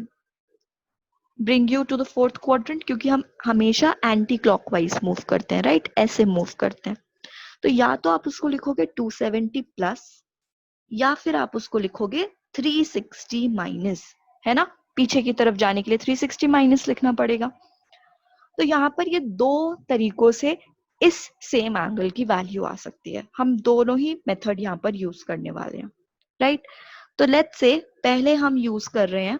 bring you to the fourth quadrant, क्योंकि हम हमेशा एंटी क्लॉकवाइज मूव करते हैं, राइट, ऐसे मूव करते हैं। तो या तो आप उसको लिखोगे 270 प्लस, या फिर आप उसको लिखोगे 360 माइनस, है ना, पीछे की तरफ जाने के लिए 360 माइनस लिखना पड़ेगा। तो यहाँ पर ये दो तरीकों से इस सेम एंगल की वैल्यू आ सकती है, हम दोनों ही मेथड यहाँ पर यूज करने वाले हैं, राइट। तो लेट्स से पहले हम यूज कर रहे हैं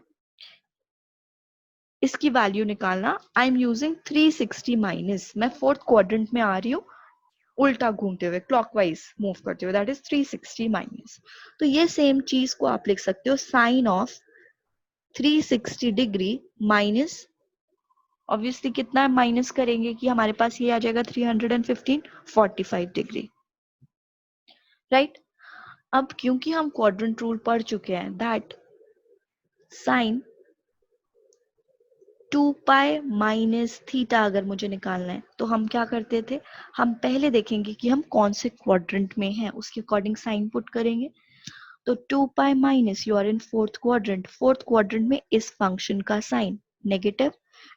इसकी वैल्यू निकालना, आई एम यूजिंग 360 माइनस, मैं फोर्थ क्वाड्रेंट में आ रही हूँ उल्टा घूमते हुए, क्लॉकवाइज मूव करते हुए, दैट इज 360 माइनस। तो ये सेम चीज को आप लिख सकते हो sine of 360 degree minus, obviously कितना माइनस करेंगे कि हमारे पास ये आ जाएगा 315, 45 डिग्री, राइट। अब क्योंकि हम क्वाड्रेंट रूल पढ़ चुके हैं that sine 2 pi minus theta अगर मुझे निकालना है, तो हम क्या करते थे, हम पहले देखेंगे कि हम कौन से क्वाड्रेंट में हैं, उसके अकॉर्डिंग साइन पुट करेंगे। तो 2 pi minus, you are in fourth quadrant, fourth quadrant में इस फंक्शन का sign negative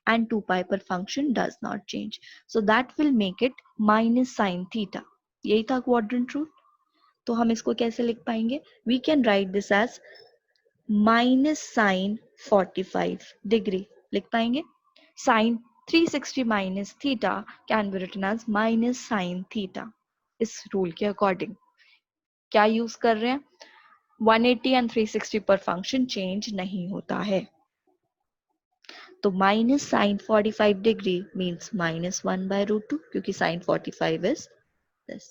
and 2 pi per function does not change, so that will make it minus sin theta। यही था quadrant rule। तो हम इसको कैसे लिख पाएंगे, we can write this as minus sin 45 degree लिख पाएंगे। sin 360 minus theta can be written as minus sin theta। इस रूल के अकॉर्डिंग क्या यूज कर रहे हैं, 180 एंड 360 पर फंक्शन चेंज नहीं होता है। तो माइनस साइन 45 डिग्री मीन्स -1/√2 क्योंकि साइन 45 इज दिस।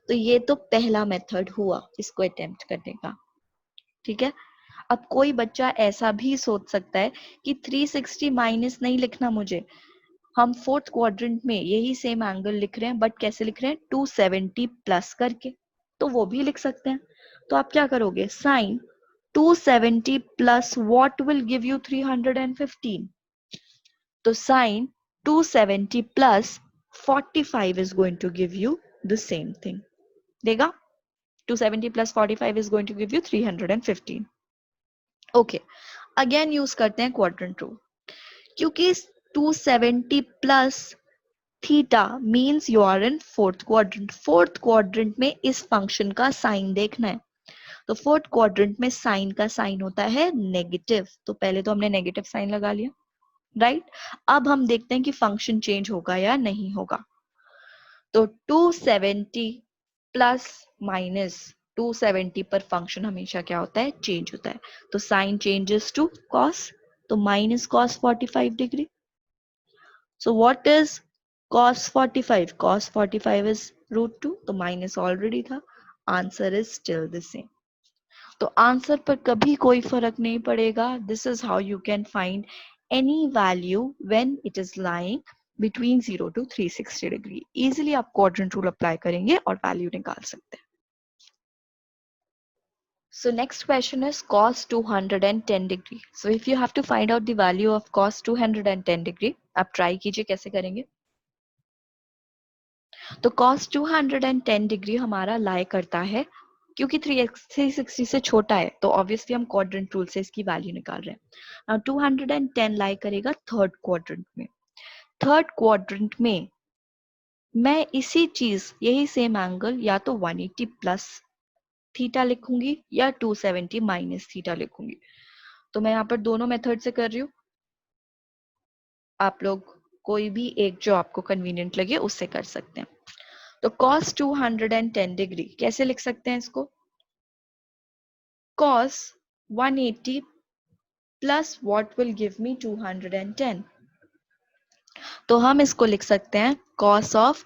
तो ये तो पहला मेथड हुआ इसको अटेम्प्ट करने का, ठीक है। अब कोई बच्चा ऐसा भी सोच सकता है कि 360 माइनस नहीं लिखना मुझे, हम फोर्थ क्वाड्रेंट में यही सेम एंगल लिख रहे हैं बट कैसे लिख रहे हैं, 270 प्लस करके, तो वो भी लिख सकते हैं। तो आप क्या करोगे, sine 270 plus what will give you 315, तो sine 270 plus 45 is going to give you the same thing, देगा 270 plus 45 is going to give you 315। Okay, again use करते हैं क्वाड्रेंट रूल, क्योंकि 270 plus theta means you are in fourth quadrant. Fourth quadrant में इस function का sign देखना है, तो फोर्थ क्वाड्रेंट में साइन का साइन होता है नेगेटिव, तो पहले तो हमने नेगेटिव साइन लगा लिया, राइट। अब हम देखते हैं कि फंक्शन चेंज होगा या नहीं होगा। तो 270 प्लस माइनस 270 पर फंक्शन हमेशा क्या होता है, चेंज होता है। तो साइन चेंजेस टू कॉस, तो minus cos 45 degree. So what is cos 45? cos 45 is √2, तो माइनस ऑलरेडी था, answer is still the same. तो आंसर पर कभी कोई फर्क नहीं पड़ेगा। This is how you can find any value when it is lying between 0 to 360 degree. Easily आप क्वाड्रेंट रूल अप्लाई करेंगे और वैल्यू निकाल सकते हैं। So next question is cos 210 degree. So if you have to find out the value of cos 210 degree, आप try कीजिए कैसे करेंगे। तो cos 210 डिग्री हमारा लाई करता है, क्योंकि 360 से छोटा है तो ऑब्वियसली हम क्वाड्रेंट रूल से इसकी वैल्यू निकाल रहे हैं। 210 लाई करेगा थर्ड क्वाड्रेंट में। थर्ड क्वाड्रेंट में मैं इसी चीज, यही सेम एंगल या तो 180 प्लस थीटा लिखूंगी या 270 माइनस थीटा लिखूंगी। तो मैं यहाँ पर दोनों मेथड से कर रही हूँ, आप लोग कोई भी एक जो आपको कन्वीनियंट लगे उससे कर सकते हैं। तो cos 210 डिग्री कैसे लिख सकते हैं इसको, cos 180 plus what will give मी 210, तो हम इसको लिख सकते हैं cos of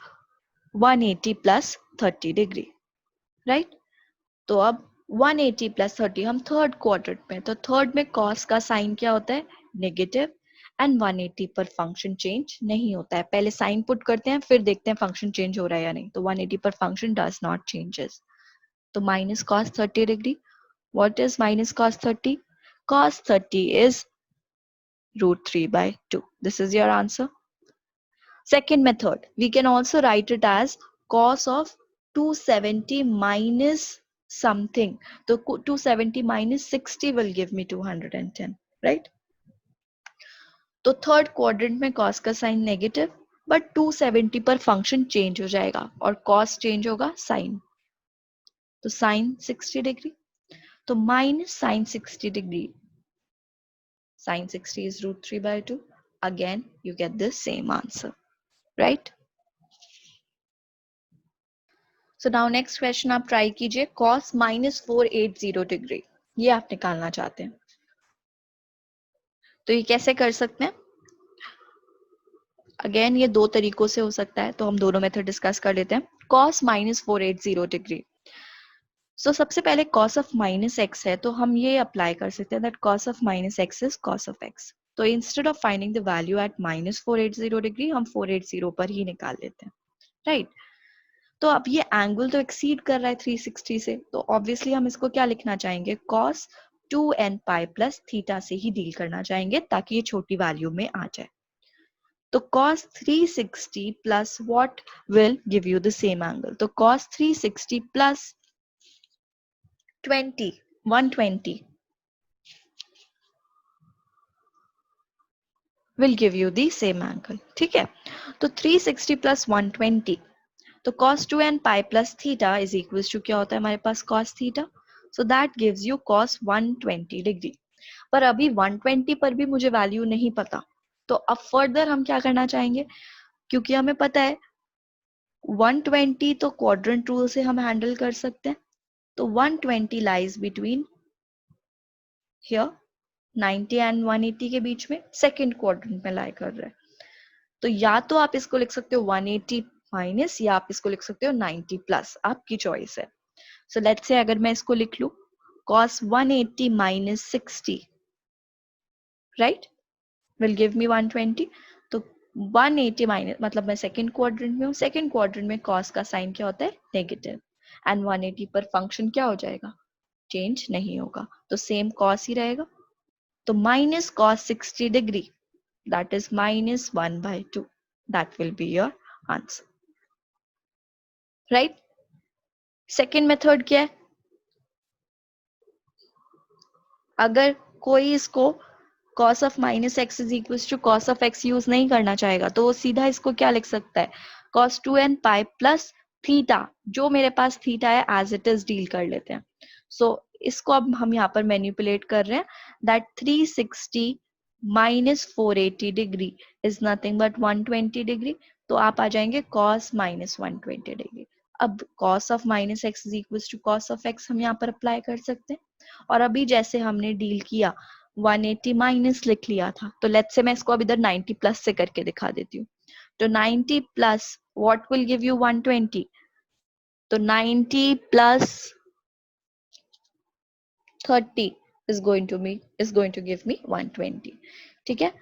180 plus 30 degree, right. तो अब 180 प्लस 30, हम थर्ड क्वाड्रेंट में, तो थर्ड में cos का साइन क्या होता है, नेगेटिव, एंड 180 पर फंक्शन चेंज नहीं होता है। पहले साइन पुट करते हैं फिर देखते हैं फंक्शन चेंज हो रहा है या नहीं। तो 180 पर फंक्शन डज नॉट चेंजेस, तो minus cos 30 degree. What is minus cos 30? cos 30 is √3/2. This is your answer. Second method, we can also write it as cos of 270 minus something. So 270 minus 60 will give me 210, right? तो third quadrant में cos का sign negative, but 270 पर function change हो जाएगा और cos change होगा sine, तो sine 60 degree, तो minus sine 60 degree, sin 60 is √3/2. Again, you get the same answer, right? So now next question आप ट्राई कीजिए, cos -480 डिग्री, ये आप निकालना चाहते हैं। तो ये कैसे कर सकते हैं, अगेन ये दो तरीकों से हो सकता है, तो हम दोनों मेथड डिस्कस कर लेते हैं। cos -480 डिग्री, सो सबसे पहले cos ऑफ -x है, तो हम ये अप्लाई कर सकते हैं that cos of -x is cos of x। तो instead of finding the value at -480 degree, हम 480 पर ही निकाल लेते हैं, राइट। तो अब ये एंगल तो एक्सीड कर रहा है 360 से, तो ऑब्वियसली हम इसको क्या लिखना चाहेंगे, cos 2n pi plus theta से ही डील करना चाहेंगे ताकि ये छोटी वैल्यू में आ जाए। तो cos 360 plus what will give you the same angle, तो cos 360 plus 120 will give you the same angle, ठीक है। तो 360 प्लस 120, तो cos 2n pi plus theta is equals to क्या होता है हमारे पास, cos theta, so that gives you cos 120 degree. पर अभी 120 पर भी मुझे वैल्यू नहीं पता, तो अब फर्दर हम क्या करना चाहेंगे, क्योंकि हमें पता है 120 तो क्वाड्रेंट रूल से हम हैंडल कर सकते हैं, तो 120 लाइज बिटवीन हियर 90 एंड 180 के बीच में सेकेंड क्वाड्रेंट में लाई कर रहा है। तो या तो आप इसको लिख सकते हो 180 माइनस, या आप इसको लिख सकते हो 90 प्लस, आपकी चॉइस है। सो लेट्स से अगर मैं इसको लिख लूं cos 180 minus 60 right will give मी 120। तो 180 माइनस मतलब मैं सेकंड क्वाड्रेंट में हूँ, सेकंड क्वाड्रेंट में cos का साइन क्या होता है, नेगेटिव, एंड 180 पर फंक्शन क्या हो जाएगा, चेंज नहीं होगा, तो सेम cos ही रहेगा। तो minus cos 60 degree, that is minus 1/2, that will be your answer, right? Second method क्या है, अगर कोई इसको cos of minus x is equals to cos of x use नहीं करना चाहेगा तो वो सीधा इसको क्या लिख सकता है, cos 2n pi plus theta, जो मेरे पास थीटा है एज इट इज डील कर लेते हैं। सो इसको अब हम यहाँ पर मैनिपुलेट कर रहे हैं, that 360 minus 480 degree is nothing but 120 degree, तो आप आ जाएंगे cos माइनस 120 डिग्री। अब cos of minus x is equals to cos of x हम यहाँ पर अप्लाई कर सकते हैं, और अभी जैसे हमने डील किया 180 माइनस लिख लिया था, तो लेट्स से मैं इसको अब इधर 90 प्लस से करके दिखा देती हूँ। तो 90 plus what will give you 120, तो 90 plus 30 is going to give me 120, ठीक है।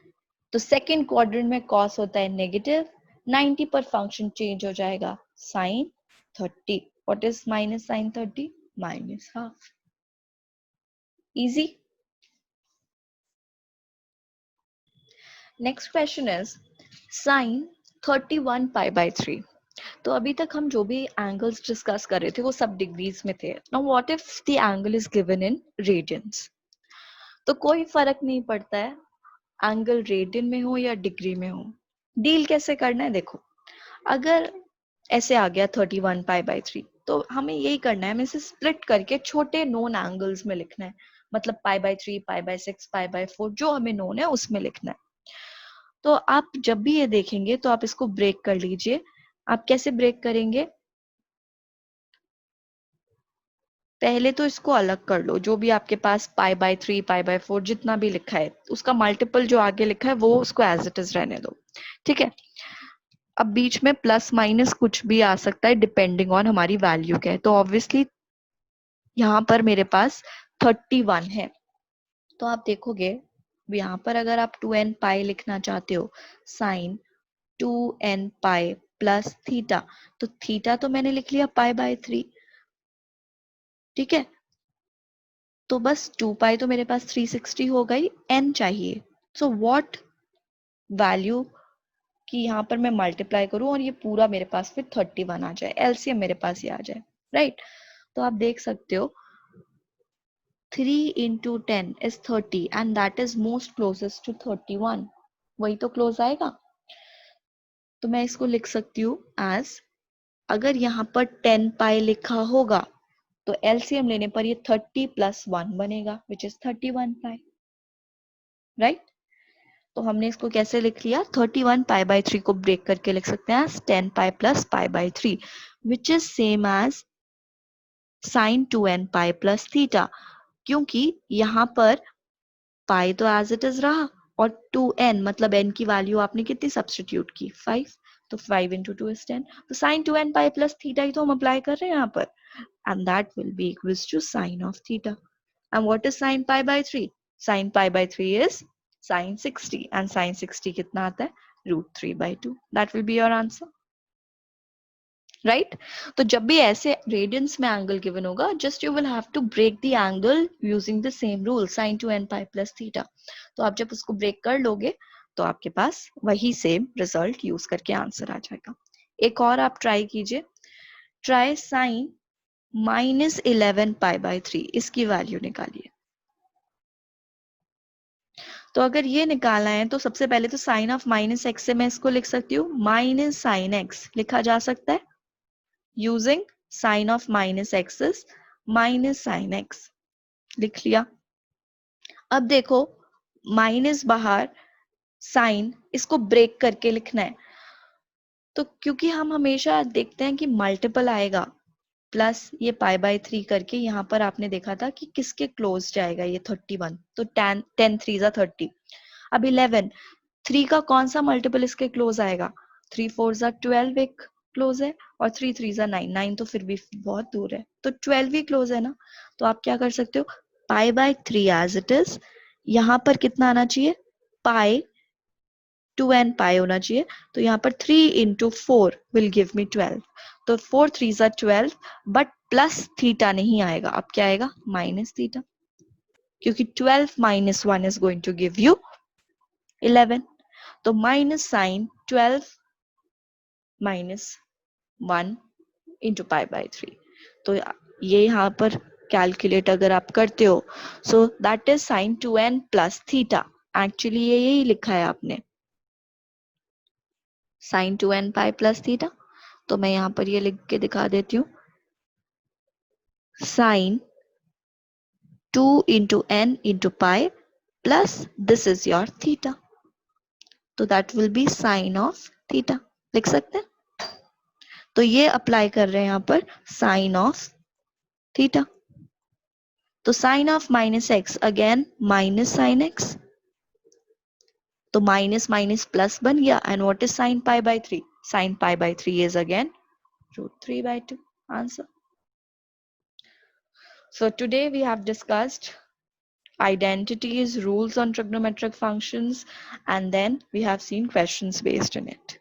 तो सेकेंड क्वाड्रेंट में cos होता है नेगेटिव, 90 पर फंक्शन चेंज हो जाएगा sine 30। What is minus sine 30, minus half, easy. Next question is sine 31 pi by 3। तो अभी तक हम जो भी एंगल्स डिस्कस कर रहे थे वो सब डिग्रीज में थे। Now what if the angle is given in radiance, तो कोई फर्क नहीं पड़ता है एंगल रेडियन में हो या डिग्री में हो। डील कैसे करना है, देखो अगर ऐसे आ गया 31 पाई बाय 3, तो हमें यही करना है, हमें इसे स्प्लिट करके छोटे नोन एंगल्स में लिखना है, मतलब पाई by 3, pi bye 6, pi by 4, जो हमें नोन है उसमें लिखना है। तो आप जब भी ये देखेंगे तो आप इसको ब्रेक कर लीजिए। आप कैसे ब्रेक करेंगे, पहले तो इसको अलग कर लो, जो भी आपके पास पाई बाय 3, पाई बाय 4 जितना भी लिखा है उसका मल्टीपल जो आगे लिखा है वो उसको एज इट इज रहने दो, ठीक है। अब बीच में प्लस माइनस कुछ भी आ सकता है डिपेंडिंग ऑन हमारी वैल्यू क्या है, तो ऑब्वियसली यहाँ पर मेरे पास 31 है, तो आप देखोगे यहाँ पर अगर आप 2n पाई लिखना चाहते हो, sine 2n pi plus theta, तो थीटा तो मैंने लिख लिया पाई बाय 3, ठीक है। तो बस 2 पाई तो मेरे पास 360 हो गई, n चाहिए। सो व्हाट वैल्यू कि यहाँ पर मैं मल्टीप्लाई करूं और ये पूरा मेरे पास फिर 31 आ जाए, एलसीएम मेरे पास ये आ जाए, राइट। तो आप देख सकते हो 3 into 10 is 30 and that is most closest to 31, वही तो क्लोज आएगा। तो मैं इसको लिख सकती हूँ एज, अगर यहाँ पर 10 पाई लिखा होगा तो एलसीएम लेने पर ये 30 प्लस 1 बनेगा विच इज 31 पाई, राइट। तो हमने इसको कैसे लिख लिया, 31 पाई बाय 3 को ब्रेक करके लिख सकते हैं 10 pi plus pi by 3 which is same as sine 2n pi plus theta, क्योंकि यहाँ पर पाई तो एज इट इज रहा और 2n मतलब n की वैल्यू आपने कितनी सब्स्टिट्यूट की, 5, तो 5 into 2 is 10, तो sine 2n pi plus theta ही तो हम अप्लाई कर रहे हैं यहाँ पर, and that will be equals to sine of theta. And what is sine pi by 3? Sine pi by 3 is sine 60, and sine 60 कितना आता है, √3/2. That will be your answer. Right तो जब भी ऐसे रेडियंस में एंगल गिवन होगा, just you will have to break the angle using the same rule sin 2n pi plus theta. तो आप जब उसको ब्रेक कर लोगे तो आपके पास वही सेम रिजल्ट यूज करके आंसर आ जाएगा। एक और आप ट्राई कीजिए, ट्राई साइन -11 पाई बाय 3, इसकी वैल्यू निकालिए। तो अगर ये निकालना है तो सबसे पहले तो साइन ऑफ माइनस एक्स से मैं इसको लिख सकती हूँ माइनस साइन एक्स, लिखा जा सकता है using sine of minus x is minus sine x, लिख लिया। अब देखो माइनस बाहर, साइन इसको ब्रेक करके लिखना है, तो क्योंकि हम हमेशा देखते हैं कि मल्टीपल आएगा प्लस ये पाई बाय 3 करके, यहाँ पर आपने देखा था कि किसके क्लोज जाएगा, ये 31, तो 10 3 जा 30। अब 11, 3 का कौन सा मल्टीपल इसके क्लोज आएगा, 3 4 जा 12 एक क्लोज है, और 3 3 जा 9, 9 तो फिर भी बहुत दूर है, तो 12 भी क्लोज है ना। तो आप क्या कर सकते हो, pi by 3 as it is, यहाँ पर कितना आना चाहिए, पाई 2n पाई होना चाहिए, तो यहाँ पर 3 इंटू 4 विल गिव मी 12, तो 4 3 जा 12, बट प्लस थीटा नहीं आएगा, अब क्या आएगा, माइनस थीटा, क्योंकि 12 minus 1 is going to give you 11, तो minus sine 12 minus 1 into pi by 3, तो ये यहाँ पर कैलकुलेट अगर आप करते हो, सो that is sign 2n plus theta, actually ये यही लिखा है आपने, sign 2n pi plus theta. तो मैं यहाँ पर ये लिख के दिखा देती हूँ, sine 2 into n into pi plus this is your theta, तो that will be sine of theta, लिख सकते हैं। तो ये अप्लाई कर रहे हैं यहाँ पर साइन ऑफ थीटा, तो sine of minus x again minus sine x, तो माइनस माइनस प्लस बन गया, and what is sine pi by 3, sine pi by 3 is again √3/2, answer. So today we have discussed identities, rules on trigonometric functions, and then we have seen questions based in it.